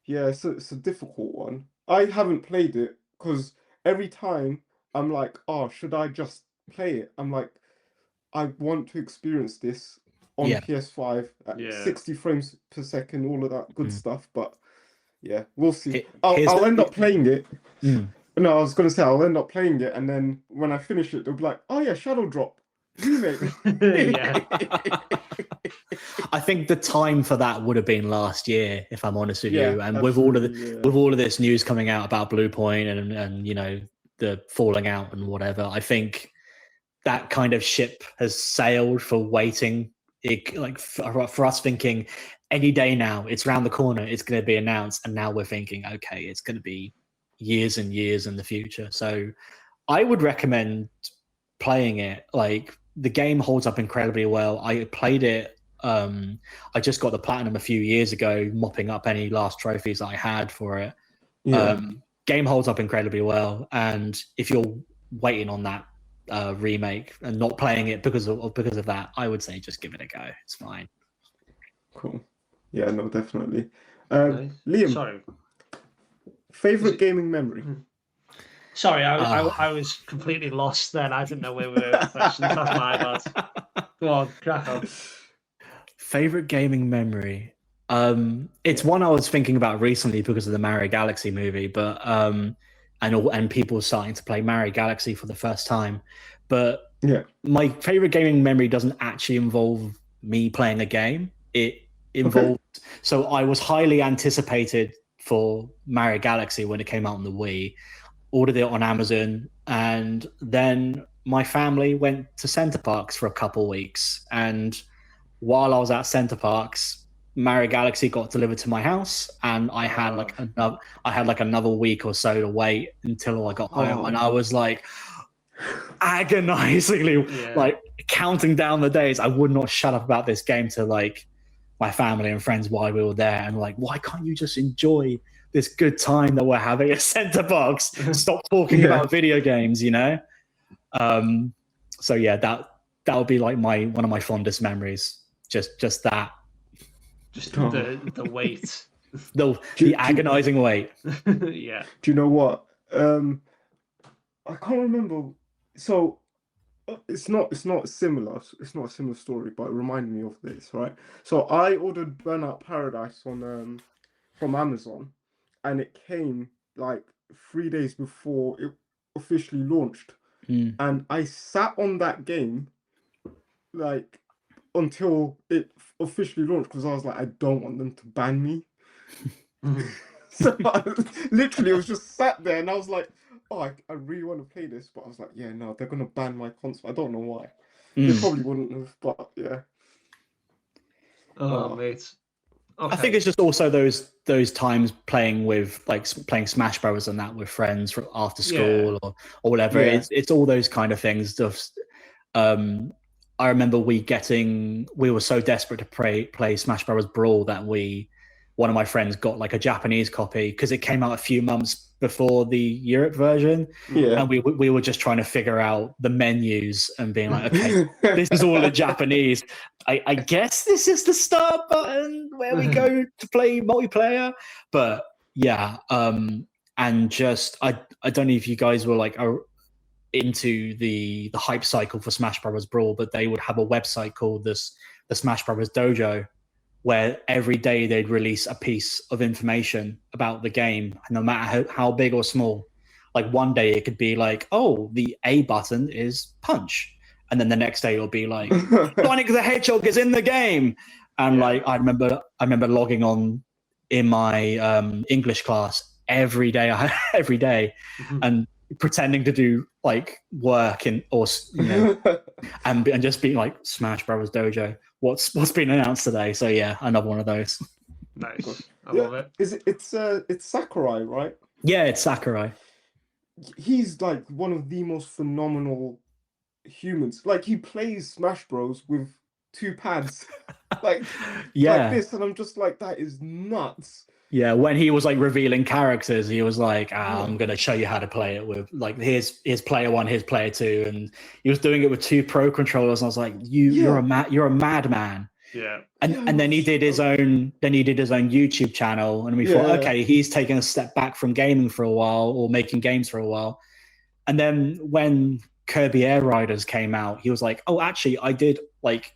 Yeah, it's a difficult one. I haven't played it because every time I'm like, oh, should I just play it? I'm like, I want to experience this on Yeah. PS5 at Yeah. 60 frames per second, all of that good stuff. But yeah, we'll see. Here's I'll the- end up playing it. Mm. No, I was gonna say I'll end up playing it, and then when I finish it, they'll be like, "Oh yeah, Shadow Drop remake." Yeah. I think the time for that would have been last year, if I'm honest with Yeah, you. And with all of absolutely, yeah. with all of this news coming out about Blue Point and you know the falling out and whatever, I think that kind of ship has sailed for waiting. Like for us thinking any day now, it's around the corner, it's going to be announced, and now we're thinking, okay, it's going to be years and years in the future. So I would recommend playing it. Like the game holds up incredibly well. I played it. I just got the platinum a few years ago, mopping up any last trophies I had for it. Yeah. Game holds up incredibly well, and if you're waiting on that remake and not playing it because of that, I would say just give it a go. It's fine. Cool. Yeah, no, definitely. Nice. Liam, Sorry. Favorite gaming memory? Sorry, I was completely lost then. I didn't know where we were with the questions. That's my bad. Go on, crack on. Favorite gaming memory. It's one I was thinking about recently because of the Mario Galaxy movie, but and people starting to play Mario Galaxy for the first time. But yeah, my favorite gaming memory doesn't actually involve me playing a game. It involves so I was highly anticipated for Mario Galaxy when it came out on the Wii. Ordered it on Amazon, and then my family went to Center Parcs for a couple weeks. And while I was at Center Parcs, Mario Galaxy got delivered to my house, and I had like another week or so to wait until I got home, and I was like agonizingly like counting down the days. I would not shut up about this game to like my family and friends while we were there, and like, why can't you just enjoy this good time that we're having at Center Parcs? Stop talking about video games, you know? So yeah, that would be like one of my fondest memories. Just that. Just the wait. the agonizing wait. Yeah. Do you know what? I can't remember. So it's not similar. It's not a similar story, but it reminded me of this, right? So I ordered Burnout Paradise on from Amazon, and it came like 3 days before it officially launched. And I sat on that game like until it officially launched because I was like, I don't want them to ban me. So I literally was just sat there and I was like, oh, I really want to play this, but I was like, yeah, no, they're gonna ban my console. I don't know why. They probably wouldn't have, but yeah. Oh, mate. Okay. I think it's just also those times playing Smash Brothers and that with friends after school or whatever. Yeah. It's all those kind of things. I remember we were so desperate to play Smash Brothers Brawl that one of my friends got like a Japanese copy because it came out a few months before the Europe version. Yeah. And we were just trying to figure out the menus and being like, okay, this is all in Japanese. I guess this is the start button where we go to play multiplayer. But yeah, and just I don't know if you guys were like into the hype cycle for Smash Brothers Brawl, but they would have a website called the Smash Brothers Dojo, where every day they'd release a piece of information about the game, no matter how big or small. Like one day it could be like, oh, the A button is punch. And then the next day it'll be like, Sonic the Hedgehog is in the game. And like, I remember logging on in my English class every day, and pretending to do like work and just being like Smash Brothers Dojo. What's been announced today? So yeah, another one of those. Nice. I love it. It's Sakurai, right? Yeah, it's Sakurai. He's like one of the most phenomenal humans. Like he plays Smash Bros with 2 pads. like this, and I'm just like, that is nuts. Yeah, when he was like revealing characters, he was like, I'm gonna show you how to play it with like here's player 1, here's player 2, and he was doing it with 2 pro controllers, and I was like, you're a madman. Yeah. And then he did his own YouTube channel, and we thought, okay, he's taken a step back from gaming for a while, or making games for a while. And then when Kirby Air Riders came out, he was like, oh, actually, I did like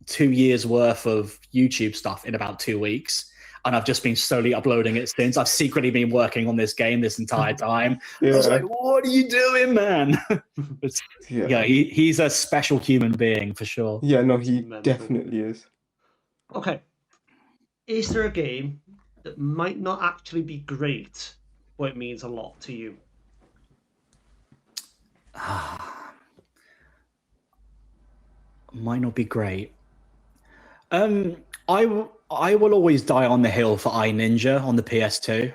2 years worth of YouTube stuff in about 2 weeks. And I've just been slowly uploading it since. I've secretly been working on this game this entire time. I was like, what are you doing, man? He's a special human being for sure. Yeah, no, he definitely is. Okay. Is there a game that might not actually be great, but it means a lot to you? Might not be great. I will always die on the hill for iNinja on the PS2.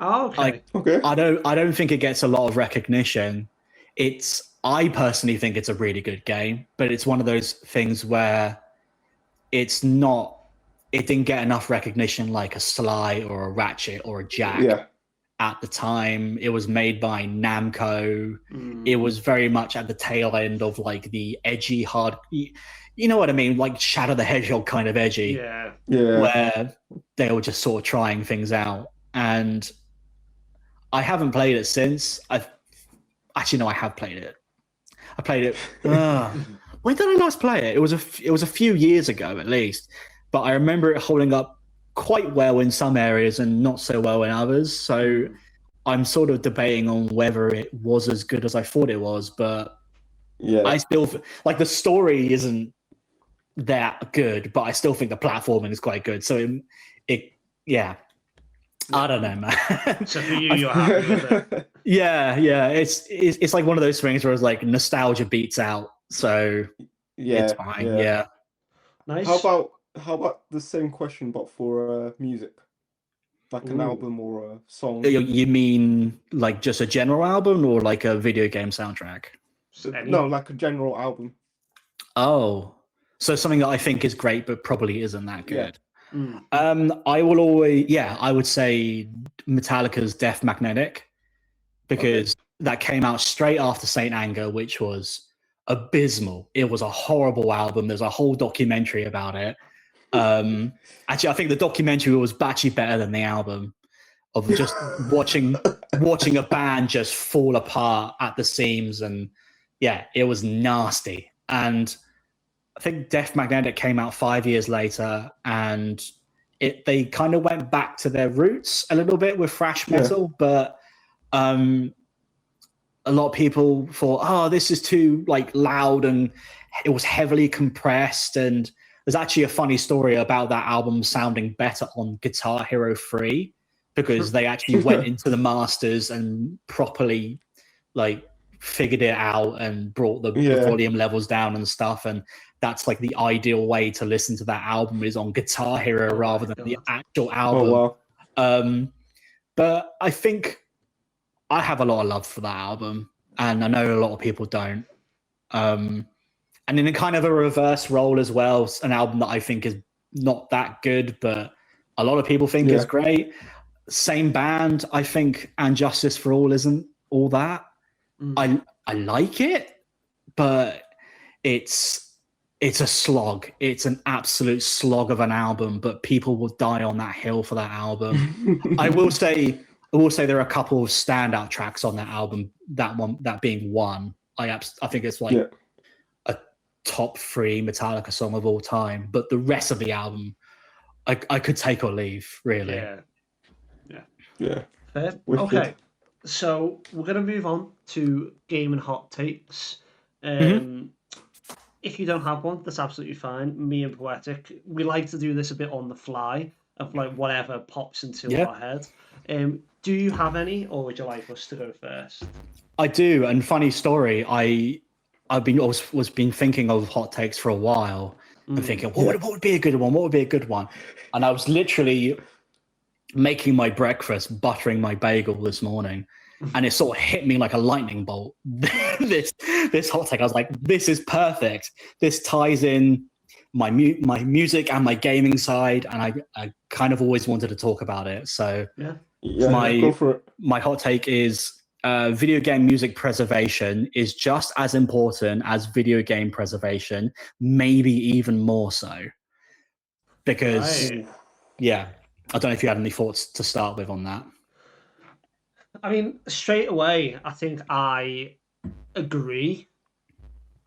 Oh, okay. I don't think it gets a lot of recognition. I personally think it's a really good game, but it's one of those things where it didn't get enough recognition like a Sly or a Ratchet or a Jak at the time. It was made by Namco. It was very much at the tail end of like the edgy hard, you know what I mean? Like Shadow the Hedgehog kind of edgy. Yeah. Where they were just sort of trying things out. And I haven't played it since. I have played it. I played it. When did I last play it? It was a few years ago at least. But I remember it holding up quite well in some areas and not so well in others. So I'm sort of debating on whether it was as good as I thought it was. But I still like the story isn't that good, but I still think the platforming is quite good. So I don't know, man. So for you, you're happy with it. Yeah. It's like one of those things where it's like nostalgia beats out. So it's fine. Yeah. Nice. How about the same question, but for music? Like an album or a song? You mean like just a general album or like a video game soundtrack? No, like a general album. Oh, so something that I think is great, but probably isn't that good. Yeah. I would say Metallica's Death Magnetic, because that came out straight after Saint Anger, which was abysmal. It was a horrible album. There's a whole documentary about it. Actually, I think the documentary was actually better than the album, of just watching a band just fall apart at the seams, and it was nasty. And I think Death Magnetic came out 5 years later, and they kind of went back to their roots a little bit with thrash metal, but a lot of people thought, oh, this is too like loud, and it was heavily compressed. And there's actually a funny story about that album sounding better on Guitar Hero 3, because they actually went into the masters and properly like figured it out and brought the volume levels down and stuff. And that's like the ideal way to listen to that album, is on Guitar Hero rather than the actual album. But I think I have a lot of love for that album, and I know a lot of people don't. And in a kind of a reverse role as well, an album that I think is not that good, but a lot of people think is great. Same band, I think, and Justice for All isn't all that. I like it, but it's a slog. It's an absolute slog of an album, but people will die on that hill for that album. I will say there are a couple of standout tracks on that album. That being one. I think it's like a top 3 Metallica song of all time. But the rest of the album, I could take or leave, really. Yeah. Fair. Okay. So we're going to move on to game and hot takes. If you don't have one, that's absolutely fine. Me and Poetic, we like to do this a bit on the fly, of like whatever pops into our head. Do you have any, or would you like us to go first? I do, and funny story, I've been thinking of hot takes for a while, and thinking, what would be a good one? What would be a good one? And I was literally making my breakfast, buttering my bagel this morning, and it sort of hit me like a lightning bolt. this hot take, I was like, this is perfect. This ties in my music and my gaming side, and I kind of always wanted to talk about it. So go for it. My hot take is video game music preservation is just as important as video game preservation, maybe even more so. because Right. yeah, I don't know if you had any thoughts to start with on that. I mean, straight away, I think I agree.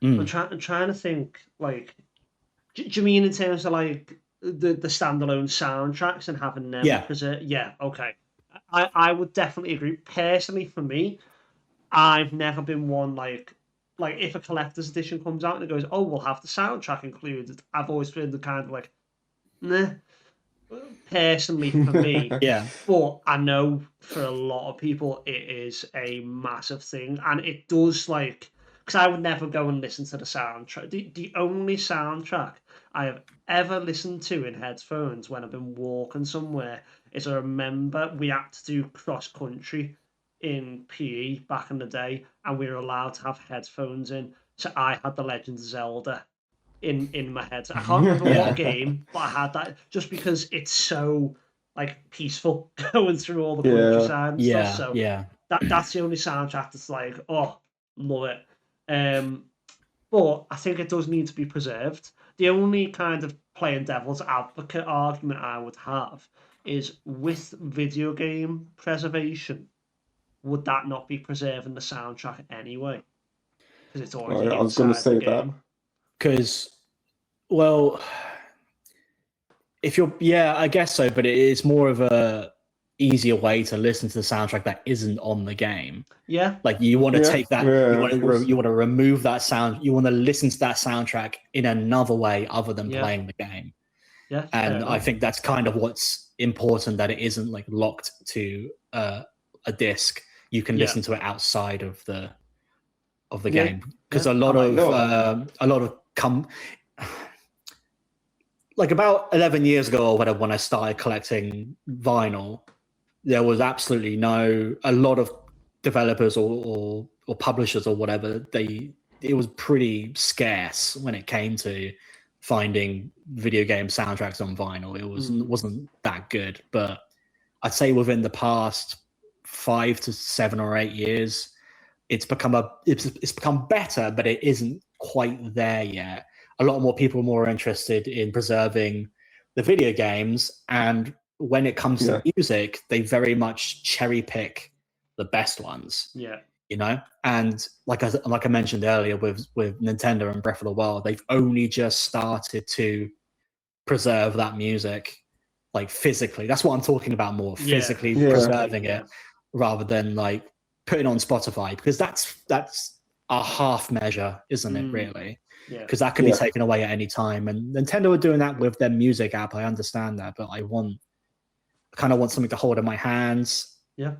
I'm trying to think, like, do you mean in terms of like the standalone soundtracks and having them Yeah. preserved? Yeah, okay. I would definitely agree. Personally, for me, I've never been one like if a collector's edition comes out and it goes, oh, we'll have the soundtrack included. I've always been the kind of like, nah. Personally, for me, Yeah. but I know for a lot of people it is a massive thing, and it does like because I would never go and listen to the soundtrack. The only soundtrack I have ever listened to in headphones when I've been walking somewhere is I remember we had to do cross country in PE back in the day, and we were allowed to have headphones in. So I had The Legend of Zelda in my head. I can't remember what game, but I had that just because it's so like peaceful going through all the countryside and stuff. So that's the only soundtrack that's like, oh, love it. But I think it does need to be preserved. The only kind of playing devil's advocate argument I would have is with video game preservation, would that not be preserving the soundtrack anyway? Because it's already I was going to inside the say that. game. Because, well, if you're, yeah, I guess so, but it is more of a easier way to listen to the soundtrack that isn't on the game. Yeah. Like you want to take that, Yeah, you want to remove that sound, you want to listen to that soundtrack in another way other than playing the game. Yeah. And I think that's kind of what's important, that it isn't like locked to a disc. You can listen to it outside of the game, because a lot of like about 11 years ago or whatever, when I started collecting vinyl, there was absolutely a lot of developers or publishers or whatever, it was pretty scarce when it came to finding video game soundtracks on vinyl. It wasn't that good. But I'd say within the past 5 to 7 or 8 years, it's become better, but it isn't quite there yet. A lot more people are more interested in preserving the video games, and when it comes to music, they very much cherry pick the best ones. Yeah. You know, and like I mentioned earlier with Nintendo and Breath of the Wild, they've only just started to preserve that music, like physically. That's what I'm talking about more, physically preserving it, rather than like putting on Spotify, because that's a half measure, isn't it, really? Yeah. Because that can be taken away at any time. And Nintendo are doing that with their music app. I understand that, but I kind of want something to hold in my hands. Yeah.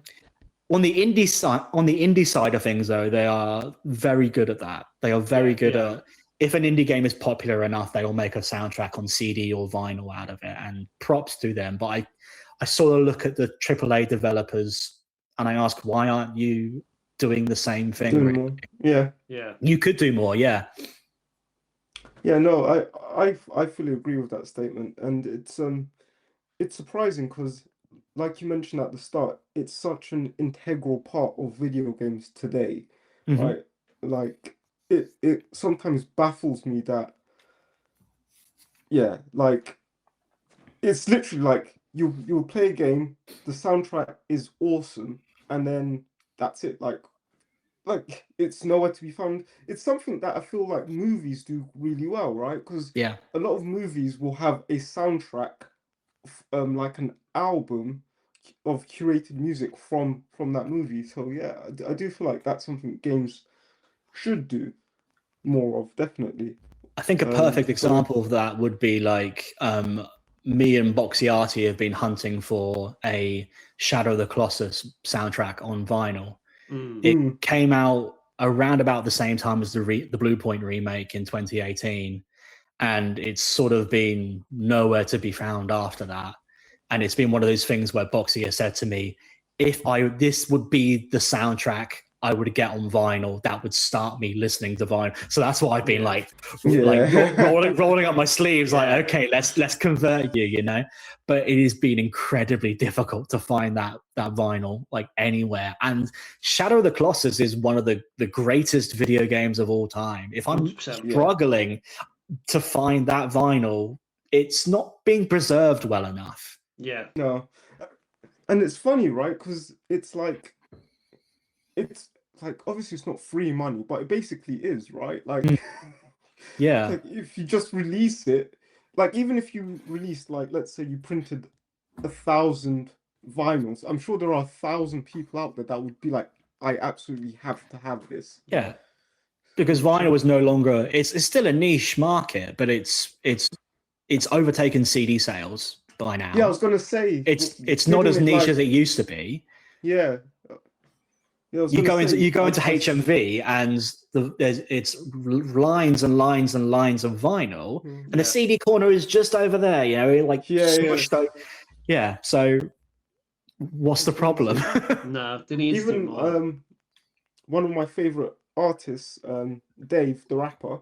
On the indie side of things, though, they are very good at that. They are very good at, if an indie game is popular enough, they will make a soundtrack on CD or vinyl out of it, and props to them. But I sort of look at the AAA developers and I ask, why aren't you doing the same thing? Really? Yeah. You could do more, yeah. Yeah, no, I fully agree with that statement, and it's surprising because, like you mentioned at the start, it's such an integral part of video games today, right? Like it sometimes baffles me that, like it's literally like you'll play a game, the soundtrack is awesome, and then that's it. Like it's nowhere to be found. It's something that I feel like movies do really well, right? Because a lot of movies will have a soundtrack, like an album of curated music from that movie. So yeah, I do feel like that's something games should do more of, definitely. I think a perfect example of that would be like me and Boxiati have been hunting for a Shadow of the Colossus soundtrack on vinyl. It came out around about the same time as the Blue Point remake in 2018, and it's sort of been nowhere to be found after that. And it's been one of those things where Boxy has said to me, if this would be the soundtrack I would get on vinyl, that would start me listening to vinyl. So that's what I've been like rolling up my sleeves, like, okay, let's convert you, you know. But it has been incredibly difficult to find that vinyl like anywhere. And Shadow of the Colossus is one of the greatest video games of all time. If I'm struggling to find that vinyl it's not being preserved well enough. Yeah. No. And it's funny, right? Because it's like obviously it's not free money, but it basically is, right? Like, Yeah. like if you just release it, like even if you released, like, let's say you printed 1,000 vinyls, I'm sure there are 1,000 people out there that would be like, I absolutely have to have this. Yeah. Because vinyl is no longer, it's still a niche market, but it's overtaken CD sales by now. Yeah, I was gonna say it's not as niche as it used to be. Yeah. You go into HMV and it's lines and lines and lines of vinyl, and the CD corner is just over there. You know, like yeah. So what's the problem? No, they need even to do more. One of my favorite artists, Dave the rapper,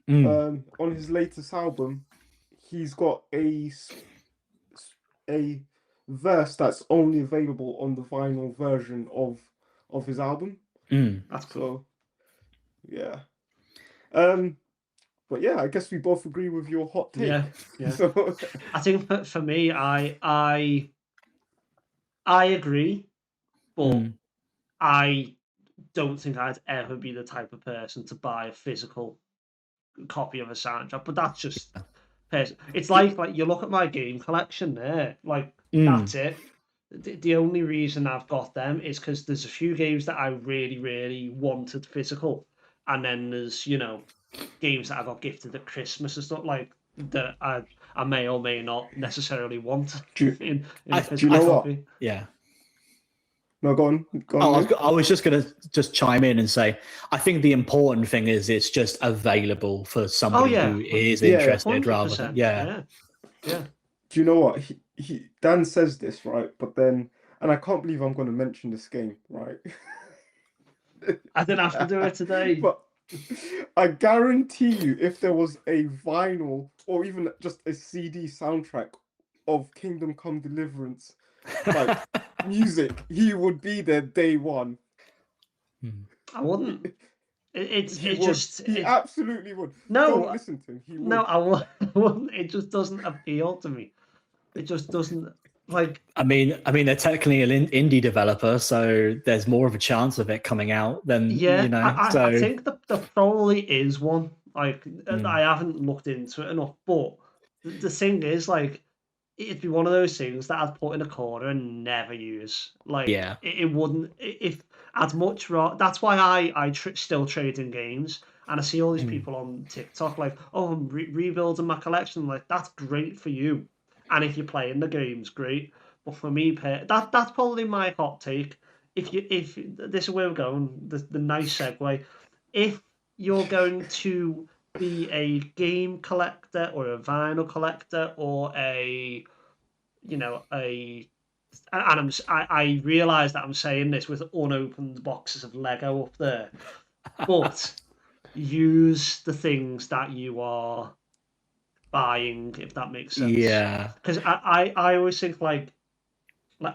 on his latest album, he's got a verse that's only available on the vinyl version of his album. That's cool. So, yeah. But yeah, I guess we both agree with your hot take. Yeah. So, I think for me, I agree, but I don't think I'd ever be the type of person to buy a physical copy of a soundtrack. But that's just it's like you look at my game collection there, like that's it. The only reason I've got them is because there's a few games that I really, really wanted physical, and then there's games that I got gifted at Christmas and stuff like that I may or may not necessarily want in a physical copy. Yeah. No, go on. I was just going to chime in and say, I think the important thing is it's just available for somebody who is interested, rather than yeah. Do you know what Dan says this, right? But then, and I can't believe I'm going to mention this game, right? I didn't have to do it today. But I guarantee you, if there was a vinyl or even just a CD soundtrack of Kingdom Come Deliverance, like music, he would be there day one. I wouldn't. He absolutely would. No, don't listen to him. He would. No, I wouldn't. It just doesn't appeal to me. It just doesn't. Like, I mean, they're technically an indie developer, so there's more of a chance of it coming out than I think there probably is one. Like, I haven't looked into it enough, but the thing is, like, it'd be one of those things that I'd put in a corner and never use. Like, it wouldn't. If I'd much rather. That's why I still trade in games, and I see all these people on TikTok like, "Oh, I'm rebuilding my collection." Like, that's great for you. And if you're playing the games, great. But for me, that's probably my hot take. If this is where we're going, the nice segue. If you're going to be a game collector or a vinyl collector or I realise that I'm saying this with unopened boxes of Lego up there, but use the things that you are buying, if that makes sense. Yeah. Because I always think like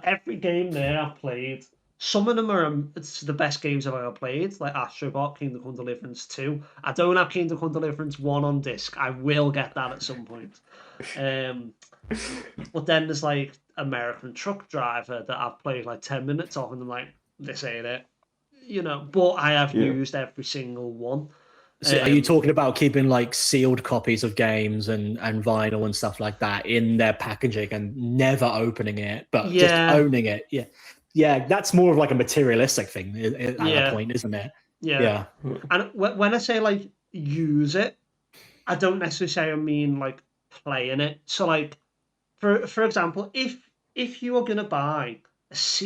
every game there I've played, some of them are it's the best games I've ever played, like Astrobot, Kingdom Come Deliverance 2. I don't have Kingdom Come Deliverance 1 on disc. I will get that at some point. But then there's like American Truck Driver that I've played like 10 minutes of, and I'm like, this ain't it. But I have used every single one. So are you talking about keeping like sealed copies of games and vinyl and stuff like that in their packaging and never opening it, but just owning it? Yeah, that's more of like a materialistic thing at that point, isn't it? Yeah. And when I say like use it, I don't necessarily mean like playing it. So like, for example, if you are gonna buy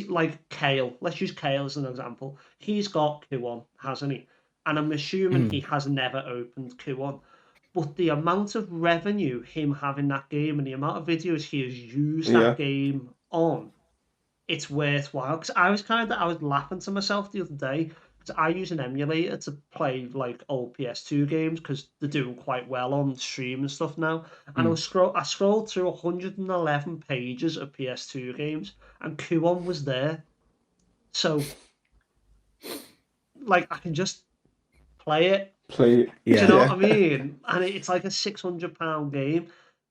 like Kale, let's use Kale as an example. He's got Q1, hasn't he? And I'm assuming he has never opened Q1. But the amount of revenue him having that game and the amount of videos he has used that game on, it's worthwhile. Because I was laughing to myself the other day because I use an emulator to play like old PS2 games because they're doing quite well on stream and stuff now. And I scrolled through 111 pages of PS2 games and Q1 was there. So, like, I can just play it. Yeah. Do you know what I mean? And it's like a £600 game.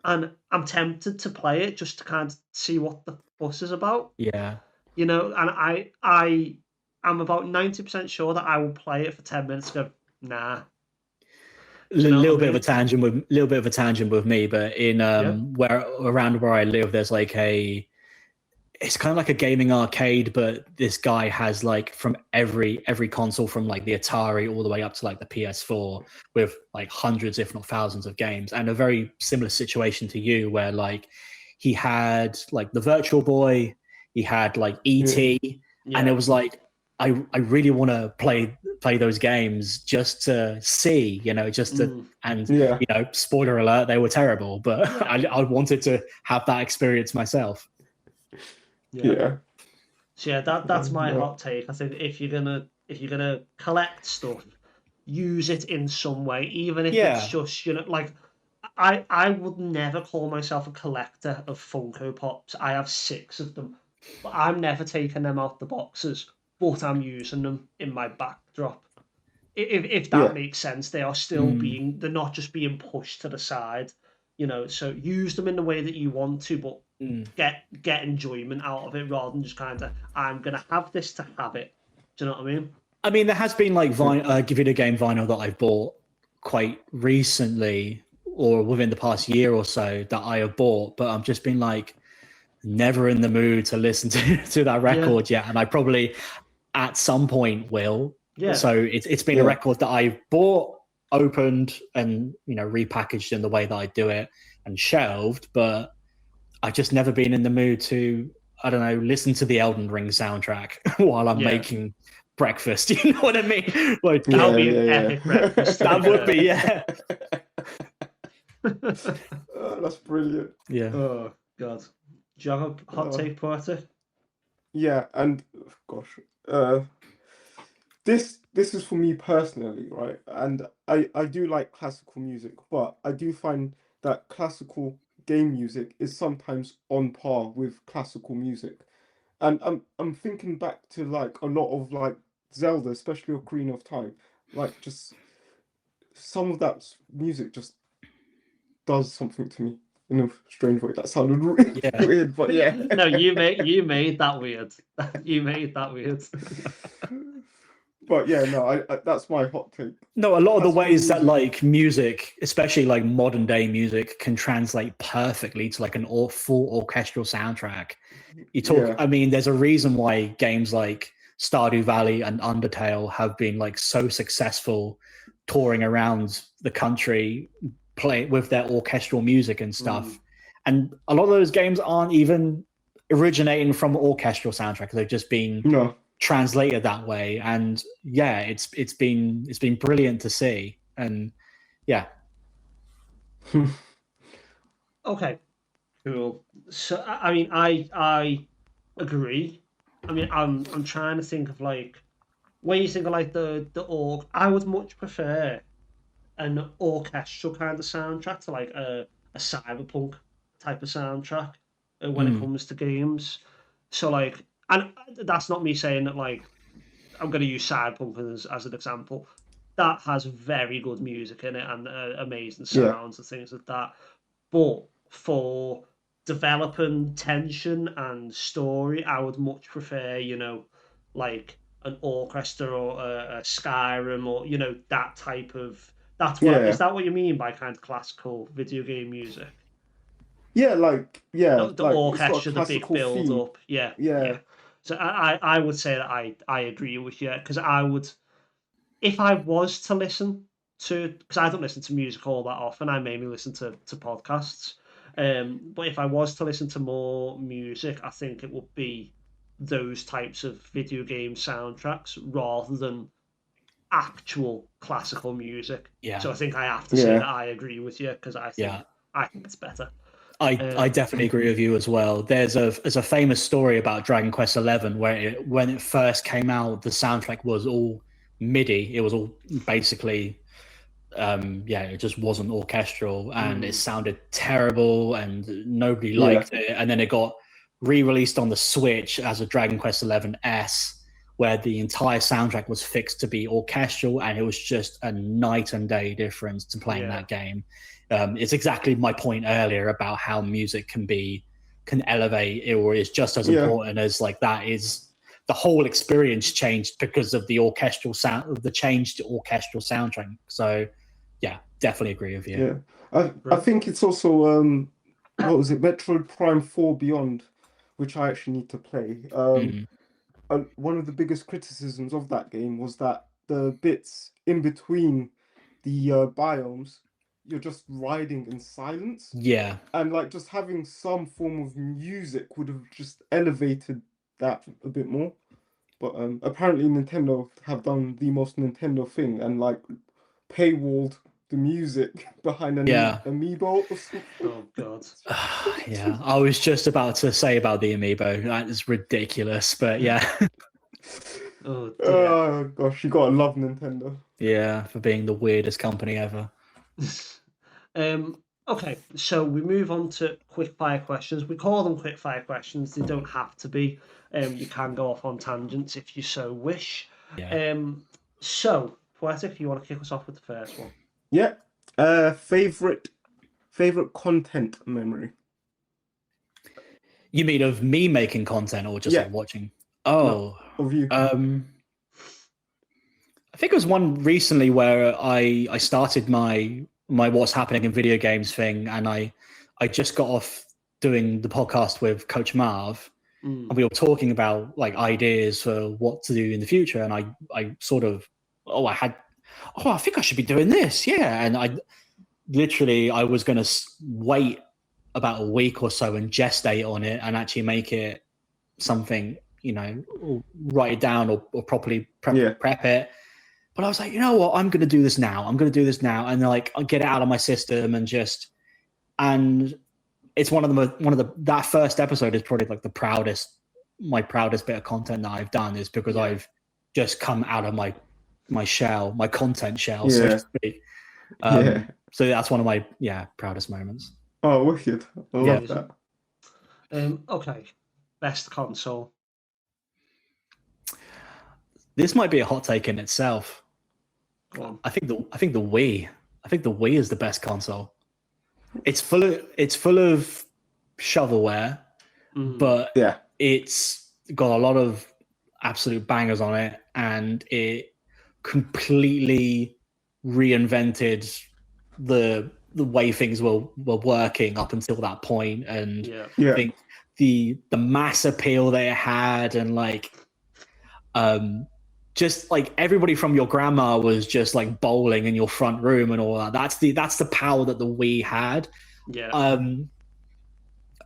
and I'm tempted to play it just to kind of see what the fuss is about. Yeah. You know, and I am about 90% sure that I will play it for 10 minutes and go, nah. Little bit of a tangent with me, but in around where I live, there's like it's kind of like a gaming arcade, but this guy has like from every console, from like the Atari all the way up to like the PS4, with like hundreds, if not thousands, of games. And a very similar situation to you, where like he had like the Virtual Boy, he had like ET, and it was like, I really want to play those games just to see, you know, just to, and you know, spoiler alert, they were terrible, but I wanted to have that experience myself. So that's my hot take. I think if you're gonna collect stuff, use it in some way, even if it's just, you know, like I would never call myself a collector of Funko Pops. I have 6 of them, but I'm never taking them out the boxes, but I'm using them in my backdrop. If that makes sense, they are still they're not just being pushed to the side, you know. So use them in the way that you want to, but get enjoyment out of it, rather than just kind of, I'm gonna have this to have it. Do you know what I mean? I mean, there has been like video game vinyl that I've bought quite recently, or within the past year or so, that I have bought, but I've just been like never in the mood to listen to that record yet, and I probably at some point will. So it's been a record that I bought, opened, and, you know, repackaged in the way that I do it and shelved, but I've just never been in the mood to, I don't know, listen to the Elden Ring soundtrack while I'm making breakfast. You know what I mean? Like, that would be an epic breakfast. That would be, that's brilliant. Yeah. Oh God. Do you have a hot take, Poetic? Yeah, and gosh, this is for me personally, right? And I do like classical music, but I do find that classical game music is sometimes on par with classical music. And I'm thinking back to like a lot of like Zelda, especially Ocarina of Time, like just some of that music just does something to me in a strange way. That sounded really weird, but No, you made that weird. You made that weird. But I that's my hot take. No, a lot of the ways that like music, especially like modern day music, can translate perfectly to like an full orchestral soundtrack. You talk, I mean, there's a reason why games like Stardew Valley and Undertale have been like so successful touring around the country, play with their orchestral music and stuff. And a lot of those games aren't even originating from orchestral soundtrack. They've just been translated that way. And it's been brilliant to see. And Okay, cool. So I mean, I agree. I mean, I'm trying to think of like, when you think of like the org, I would much prefer an orchestral kind of soundtrack to like a cyberpunk type of soundtrack when it comes to games. So like, and that's not me saying that like I'm going to use cyberpunk as an example. That has very good music in it and amazing sounds and things like that. But for developing tension and story, I would much prefer, you know, like an orchestra or a Skyrim, or, you know, that type of. Is that what you mean by kind of classical video game music? Yeah, like the like orchestra, the big build theme. up. Yeah. So I would say that I agree with you, because I would, if I was to listen to, because I don't listen to music all that often, I mainly listen to podcasts. But if I was to listen to more music, I think it would be those types of video game soundtracks rather than actual classical music. So I think I have to say that I agree with you, because I think it's better. I definitely agree with you as well. There's a famous story about Dragon Quest XI where when it first came out, the soundtrack was all MIDI. It was all basically, it just wasn't orchestral, and it sounded terrible, and nobody liked it. And then it got re-released on the Switch as a Dragon Quest XI S where the entire soundtrack was fixed to be orchestral, and it was just a night and day difference to playing that game. It's exactly my point earlier about how music can elevate or is just as important as like that is the whole experience changed because of the orchestral sound, the change to orchestral soundtrack. So yeah, definitely agree with you. Yeah, I think it's also what was it, Metroid Prime 4 Beyond, which I actually need to play. One of the biggest criticisms of that game was that the bits in between the biomes, you're just riding in silence. Yeah. And like just having some form of music would have just elevated that a bit more. But apparently Nintendo have done the most Nintendo thing and like paywalled the music behind an amiibo or something. Oh god. Yeah, I was just about to say about the amiibo. That is ridiculous, but yeah. Oh gosh, you gotta love Nintendo. Yeah, for being the weirdest company ever. Okay, so we move on to quick fire questions. We call them quick fire questions. They don't have to be. You can go off on tangents if you so wish. Yeah. So, Poetic, you want to kick us off with the first one? Yeah. Favorite content memory. You mean of me making content or just like watching? Oh, no, of you. I think it was one recently where I started my what's happening in video games thing, and I just got off doing the podcast with Coach Marv, and we were talking about like ideas for what to do in the future, and I sort of I think I should be doing this, and I was going to wait about a week or so and gestate on it and actually make it something, or write it down or properly prep it. But I was like, you know what? I'm going to do this now. And like, I'll get it out of my system and it's that first episode is probably like my proudest bit of content that I've done is because I've just come out of my shell, my content shell, so to speak. So that's one of my proudest moments. Oh, wicked! I love that. Okay, best console. This might be a hot take in itself. Go on. I think the Wii. I think the Wii is the best console. It's full of shovelware, but it's got a lot of absolute bangers on it, and it completely reinvented the way things were working up until that point. And I think the mass appeal they had, and like just like everybody from your grandma was just like bowling in your front room and all that. That's the power that the Wii had.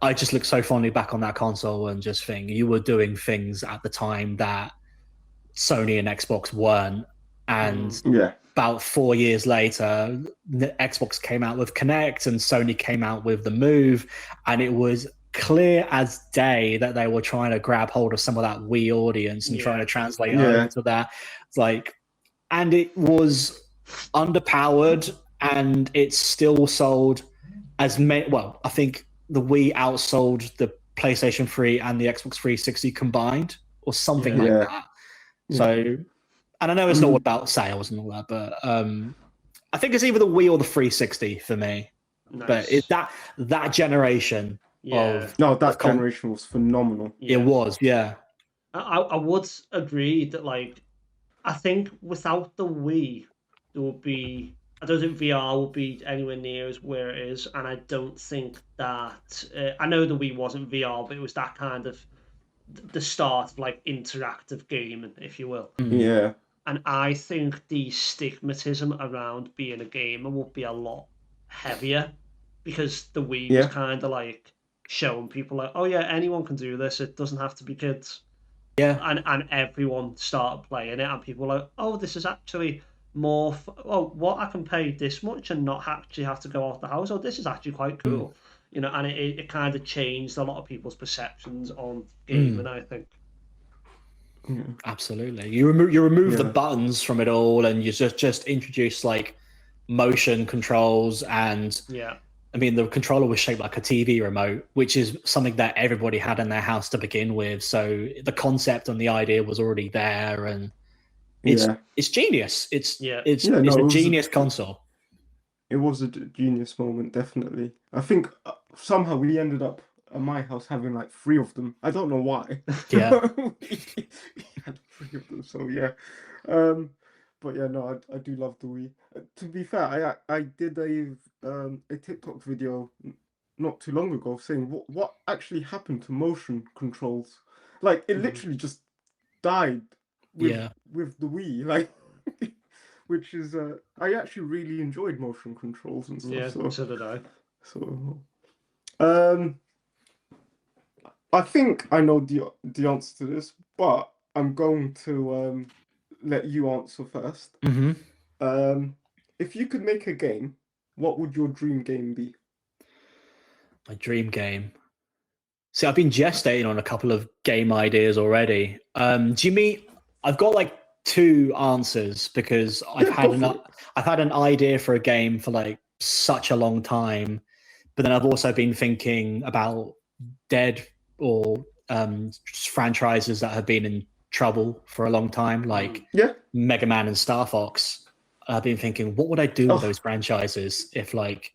I just look so fondly back on that console and just think you were doing things at the time that Sony and Xbox weren't. And about 4 years later, Xbox came out with Kinect and Sony came out with the Move, and it was clear as day that they were trying to grab hold of some of that Wii audience and trying to translate over to that. It's like, and it was underpowered, and it still sold as many. Well, I think the Wii outsold the PlayStation 3 and the Xbox 360 combined, or something like that. So, and I know it's not about sales and all that, but I think it's either the Wii or the 360 for me. Nice. But it's that generation. Generation was phenomenal. It was, I would agree that, like, I think without the Wii, there would be. I don't think VR would be anywhere near as where it is, and I don't think that. I know the Wii wasn't VR, but it was that kind of the start of like interactive gaming, if you will. Yeah. And I think the stigmatism around being a gamer would be a lot heavier because the Wii was kind of like showing people like, oh yeah, anyone can do this. It doesn't have to be kids. Yeah. And everyone started playing it, and people were like, oh, this is actually more. What I can pay this much and not actually have to go out the house. Oh, this is actually quite cool. And it kind of changed a lot of people's perceptions on gaming, I think. Absolutely. You remove the buttons from it all, and you just introduce like motion controls and I mean, the controller was shaped like a TV remote, which is something that everybody had in their house to begin with. So the concept and the idea was already there, and it's genius. It's a genius console. It was a genius moment, definitely. I think somehow we ended up at my house having like 3 of them. I don't know why. Yeah. We had 3 of them, so yeah. But yeah, no, I do love the Wii. To be fair, I did a TikTok video not too long ago saying what actually happened to motion controls. Like it literally just died with the Wii. Like which is I actually really enjoyed motion controls and stuff. Yeah, so did I. So I think I know the answer to this, but I'm going to let you answer first. If you could make a game, what would your dream game be? My dream game. See, I've been gestating on a couple of game ideas already. Do you mean I've got like 2 answers because I've had an idea for a game for like such a long time, but then I've also been thinking about dead or franchises that have been in trouble for a long time, like Mega Man and Star Fox. I've been thinking, what would I do with those franchises if like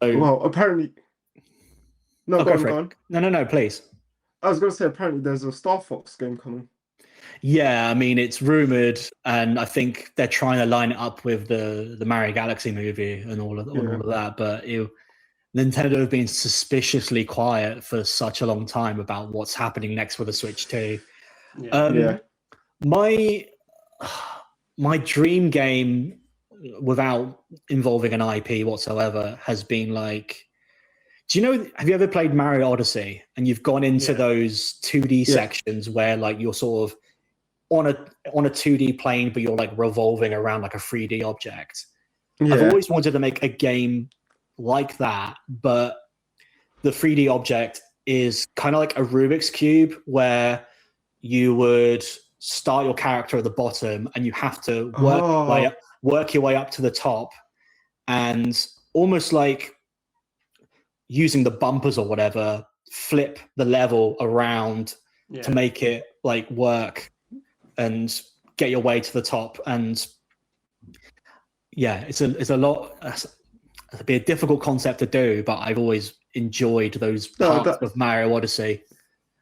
well, apparently no, go on. No, please. I was going to say, apparently there's a Star Fox game coming. Yeah, I mean, it's rumored, and I think they're trying to line it up with the Mario Galaxy movie and all of that. But Nintendo have been suspiciously quiet for such a long time about what's happening next with the Switch 2. My dream game, without involving an IP whatsoever, has been like, have you ever played Mario Odyssey and you've gone into those 2D sections where like you're sort of on a 2D plane, but you're like revolving around like a 3D object? I've always wanted to make a game like that, but the 3D object is kind of like a Rubik's Cube where you would start your character at the bottom and you have to work your way up to the top, and almost like using the bumpers or whatever, flip the level around to make it like work and get your way to the top. And it's a lot. It'd be a difficult concept to do, but I've always enjoyed those parts of Mario Odyssey.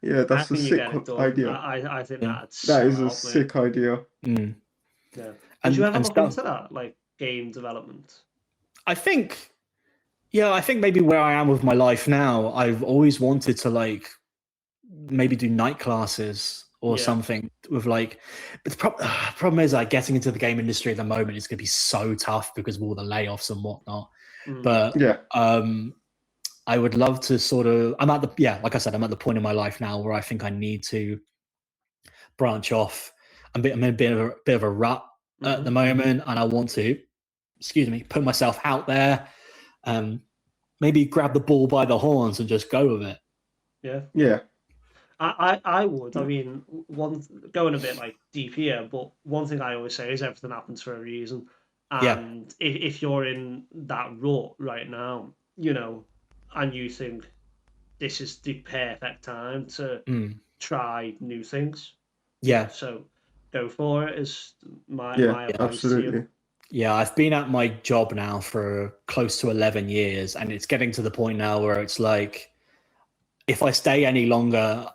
Yeah, that's a sick idea. I think that is a sick idea. Yeah. Did you ever look into that, like game development? I think maybe where I am with my life now, I've always wanted to like maybe do night classes or something with like, but the problem is like getting into the game industry at the moment is going to be so tough because of all the layoffs and whatnot. But I would love to sort of, like I said, I'm at the point in my life now where I think I need to branch off. I'm in a bit of a rut at the moment, and I want to, put myself out there. Maybe grab the bull by the horns and just go with it. Yeah. I would. I mean, going a bit like deep here, but one thing I always say is everything happens for a reason. And if you're in that rut right now, and you think this is the perfect time to try new things. Yeah. So go for it is my advice absolutely. to you. Yeah, I've been at my job now for close to 11 years, and it's getting to the point now where it's like, if I stay any longer,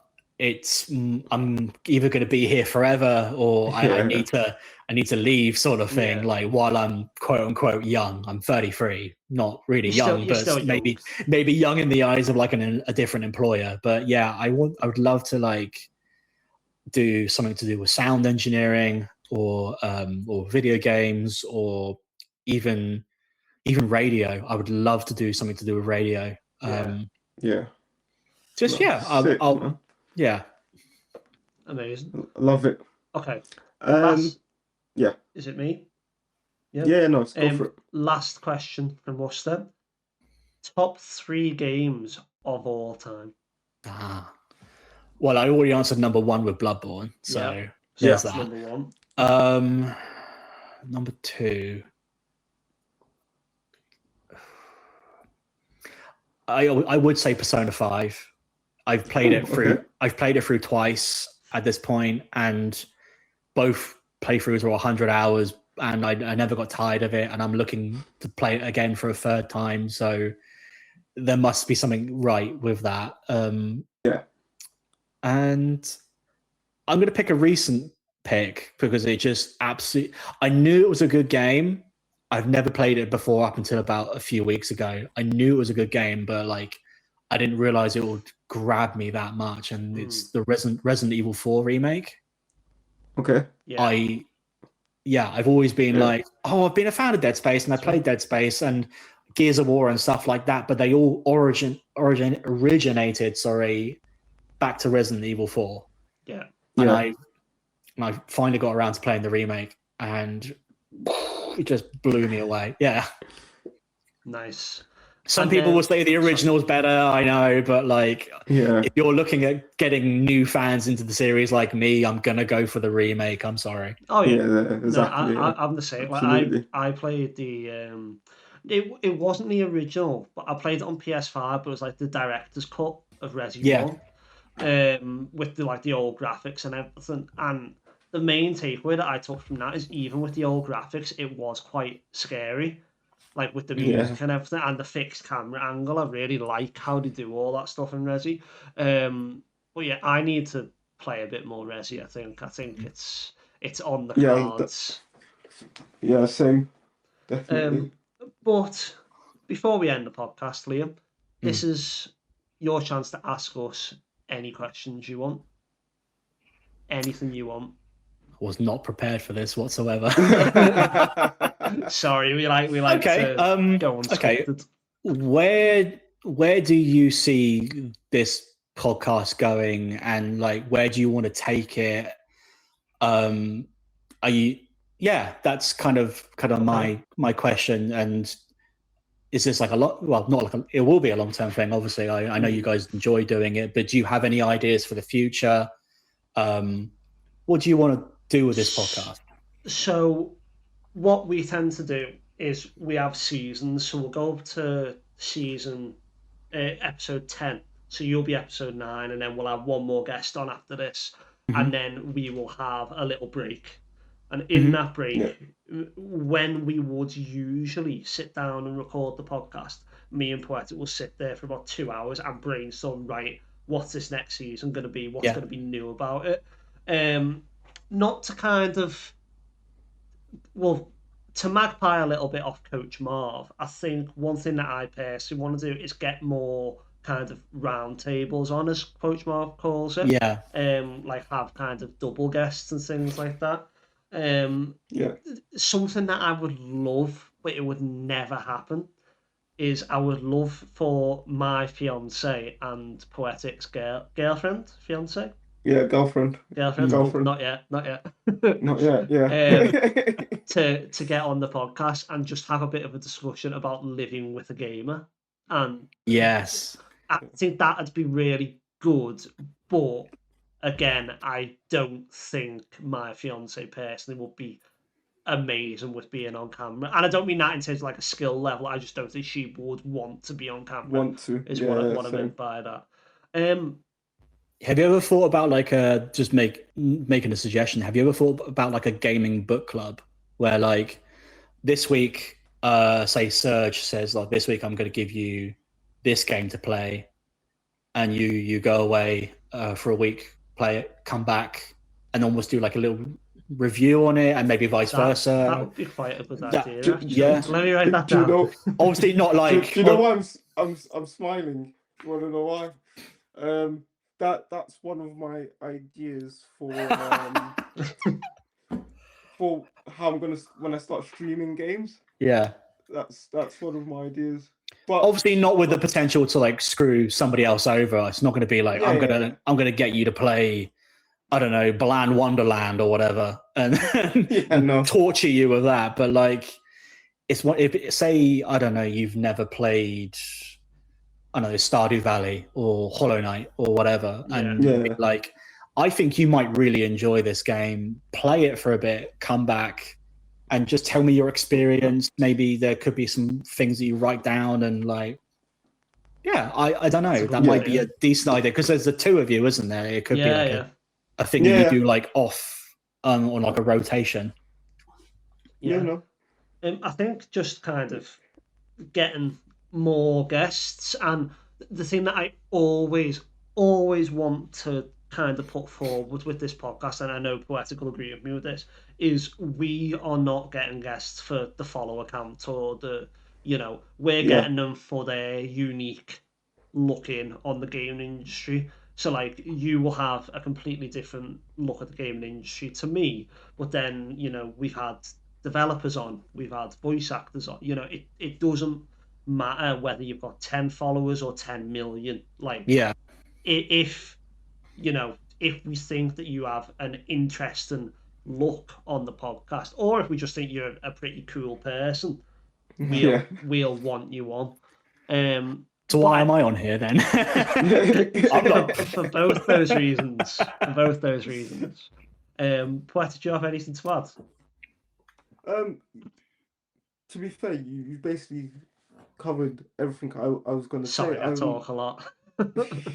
I'm either going to be here forever or I need to leave, sort of thing. Yeah. Like while I'm quote unquote young, I'm 33, not really young, but maybe young in the eyes of like a different employer. But yeah, I would love to like do something to do with sound engineering or video games or even radio. I would love to do something to do with radio. Amazing. Love it. Okay. Is it me? Yeah, no, go for it. Last question from us then. Top 3 games of all time. Well, I already answered number 1 with Bloodborne, so there's that. Number 1. Number 2. I would say Persona 5. I've played it through. Okay. I've played it through twice at this point, and both playthroughs were 100 hours, and I never got tired of it. And I'm looking to play it again for a third time. So there must be something right with that. Yeah. And I'm going to pick a recent pick because it just absolutely. I knew it was a good game. I've never played it before up until about a few weeks ago. I knew it was a good game, but like I didn't realize it would grab me that much. And it's the Resident Evil 4 remake. Okay. Yeah. I've always been like, I've been a fan of Dead Space, and I played Dead Space and Gears of War and stuff like that, but they all originated, back to Resident Evil 4. Yeah. And I finally got around to playing the remake, and it just blew me away. Yeah. Nice. Some people will say the original is better, I know, but like, if you're looking at getting new fans into the series like me, I'm gonna go for the remake. I'm sorry. Oh yeah, exactly. No, I'm the same. Like, I played the it wasn't the original, but I played it on PS5. But it was like the director's cut of Resident 1, with the old graphics and everything. And the main takeaway that I took from that is even with the old graphics, it was quite scary. Like with the music and everything, and the fixed camera angle. I really like how they do all that stuff in Resi. But yeah, I need to play a bit more Resi. I think it's on the cards. Same. Definitely. But before we end the podcast, Liam, this is your chance to ask us any questions you want. Anything you want. Was not prepared for this whatsoever. Sorry, we like to go unscripted. Okay. Where do you see this podcast going, and like where do you want to take it? That's kind of my question. And is this like it will be a long-term thing, obviously. I know you guys enjoy doing it, but do you have any ideas for the future? What do you want to do with this podcast? So what we tend to do is we have seasons. So we'll go up to season episode 10. So you'll be episode 9, and then we'll have one more guest on after this. And then we will have a little break. And in that break, when we would usually sit down and record the podcast, me and Poetic will sit there for about 2 hours and brainstorm, right, what's this next season going to be? What's going to be new about it? Not to kind of, to magpie a little bit off Coach Marv, I think one thing that I personally want to do is get more kind of round tables on, as Coach Marv calls it. Yeah. Like have kind of double guests and things like that. Something that I would love, but it would never happen, is I would love for my fiance and Poetic's girlfriend, fiance. Yeah, girlfriend. Not yet. Not yet. Yeah. To get on the podcast and just have a bit of a discussion about living with a gamer, and yes, I think that'd be really good. But again, I don't think my fiance personally would be amazing with being on camera, and I don't mean that in terms of like a skill level. I just don't think she would want to be on camera. What I meant by that. Have you ever thought about like making a suggestion? Have you ever thought about like a gaming book club where like this week, say Serge says like this week I'm going to give you this game to play, and you go away for a week, play it, come back, and almost do like a little review on it, and maybe vice versa. That would be quite a good idea. Let me write that down. Obviously not like. Do you know why I'm smiling? You want to know why? That's one of my ideas for for how I'm gonna when I start streaming games. Yeah, that's one of my ideas. But obviously not with the potential to like screw somebody else over. It's not going to be like I'm gonna get you to play, I don't know, Balan Wonderland or whatever, and torture you with that. But like, it's what if say I don't know, you've never played, I don't know, Stardew Valley or Hollow Knight or whatever, and like, I think you might really enjoy this game. Play it for a bit, come back, and just tell me your experience. Maybe there could be some things that you write down, and like, Yeah, I don't know. That good might be idea. a decent idea because there's the two of you, isn't there? It could be like a thing Yeah. that you do like off on like a rotation. Yeah, no. I think just kind of getting more guests, and the thing that I always want to kind of put forward with this podcast, and I know Poetic will agree with me with this, is we are not getting guests for the follow account or the, we're getting them for their unique looking on the gaming industry. So like you will have a completely different look at the gaming industry to me, but then we've had developers on, we've had voice actors on. It doesn't matter whether you've got 10 followers or 10 million. Like if if we think that you have an interesting look on the podcast, or if we just think you're a pretty cool person, we'll want you on. So why am I on here then? For both those reasons. Poetic, do you have anything to add? To be fair, you basically covered everything I was going to say. Sorry, I talk a lot.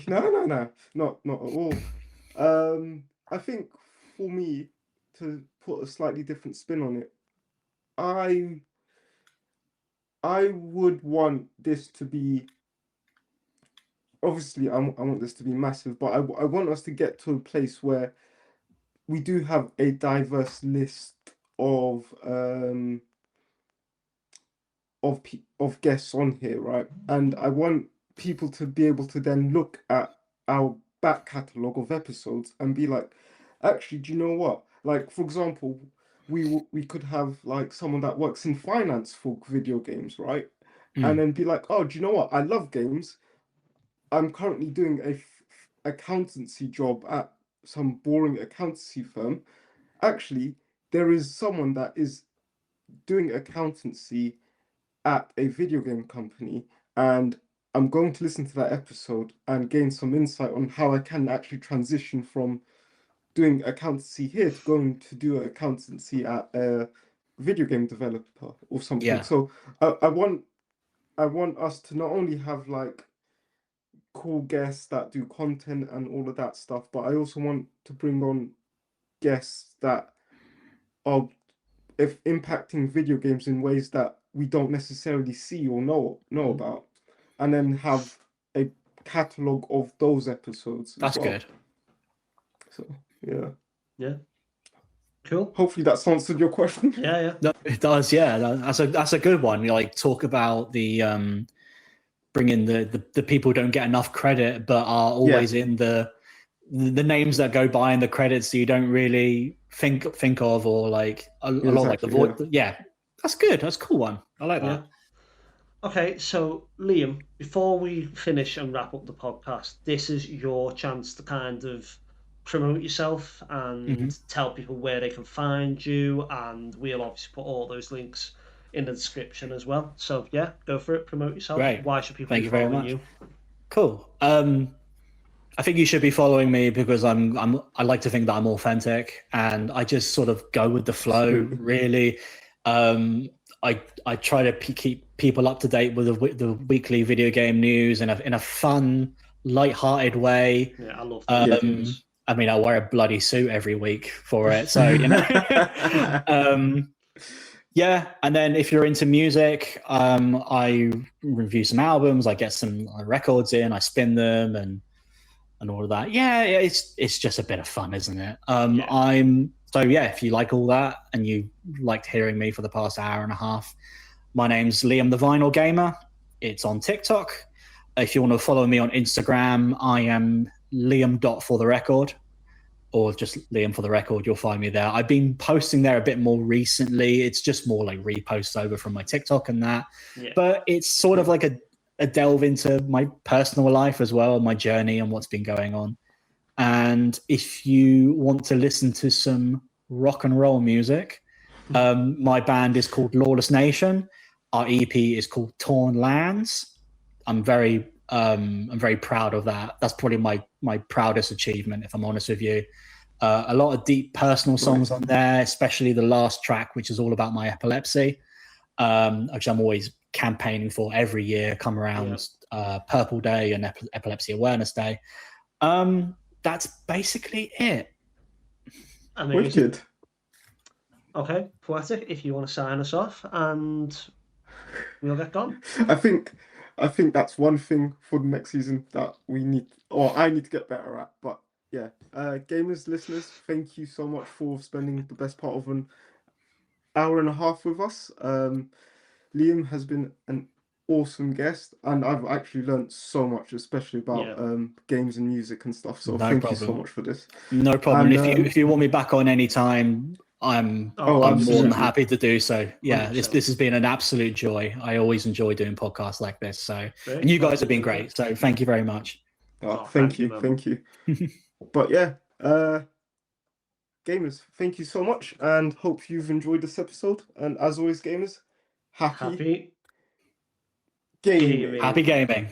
No, not at all. I think for me, to put a slightly different spin on it, I would want this to be, obviously I want this to be massive, but I want us to get to a place where we do have a diverse list of guests on here, right? And I want people to be able to then look at our back catalogue of episodes and be like, actually, do you know what? Like, for example, we could have like someone that works in finance for video games, right? And then be like, oh, do you know what? I love games. I'm currently doing a accountancy job at some boring accountancy firm. Actually, there is someone that is doing accountancy at a video game company, and I'm going to listen to that episode and gain some insight on how I can actually transition from doing accountancy here to going to do accountancy at a video game developer or something. Yeah. So I want us to not only have like cool guests that do content and all of that stuff, but I also want to bring on guests that are impacting video games in ways that we don't necessarily see or know about, and then have a catalogue of those episodes. That's good. So yeah, cool. Hopefully that's answered your question. Yeah. No, it does. Yeah, that's a good one. You like talk about the bringing the people who don't get enough credit but are always in the names that go by in the credits that you don't really think of, or like a lot like the voice. Yeah, that's good. That's a cool one. I like that. Okay, so Liam, before we finish and wrap up the podcast, this is your chance to kind of promote yourself and tell people where they can find you, and we'll obviously put all those links in the description as well. So yeah, go for it. Promote yourself. Great. Why should people be following you? Cool. I think you should be following me because I like to think that I'm authentic and I just sort of go with the flow. Really, I try to keep people up to date with the weekly video game news in a fun, light-hearted way. Yeah, I love that. I mean, I wear a bloody suit every week for it, so you know. Yeah, and then if you're into music, I review some albums, I get some records in, I spin them, and all of that. Yeah, it's just a bit of fun, isn't it? If you like all that and you liked hearing me for the past hour and a half, my name's Liam the Vinyl Gamer. It's on TikTok. If you want to follow me on Instagram, I am Liam.fortherecord, or just Liam for the record. You'll find me there. I've been posting there a bit more recently. It's just more like reposts over from my TikTok and that. Yeah. But it's sort of like a delve into my personal life as well, my journey and what's been going on. And if you want to listen to some rock and roll music, my band is called Lawless Nation. Our EP is called Torn Lands. I'm very proud of that. That's probably my proudest achievement, if I'm honest with you. A lot of deep personal songs on there, especially the last track, which is all about my epilepsy, which I'm always campaigning for every year, come around Purple Day and Epilepsy Awareness Day. That's basically it. Amazing. Wicked. Okay, Poetic, if you want to sign us off, and we'll get gone. I think that's one thing for the next season that we need, or I need to get better at. But yeah, gamers, listeners, thank you so much for spending the best part of an hour and a half with us. Liam has been an awesome guest, and I've actually learned so much, especially about games and music and stuff. So thank you so much for this. No problem. And if you want me back on any time, I'm more than happy to do so. Yeah, this has been an absolute joy. I always enjoy doing podcasts like this. So, and you guys have been great. So thank you very much. Thank you. But yeah, gamers, thank you so much, and hope you've enjoyed this episode. And as always, gamers, happy gaming. Happy gaming.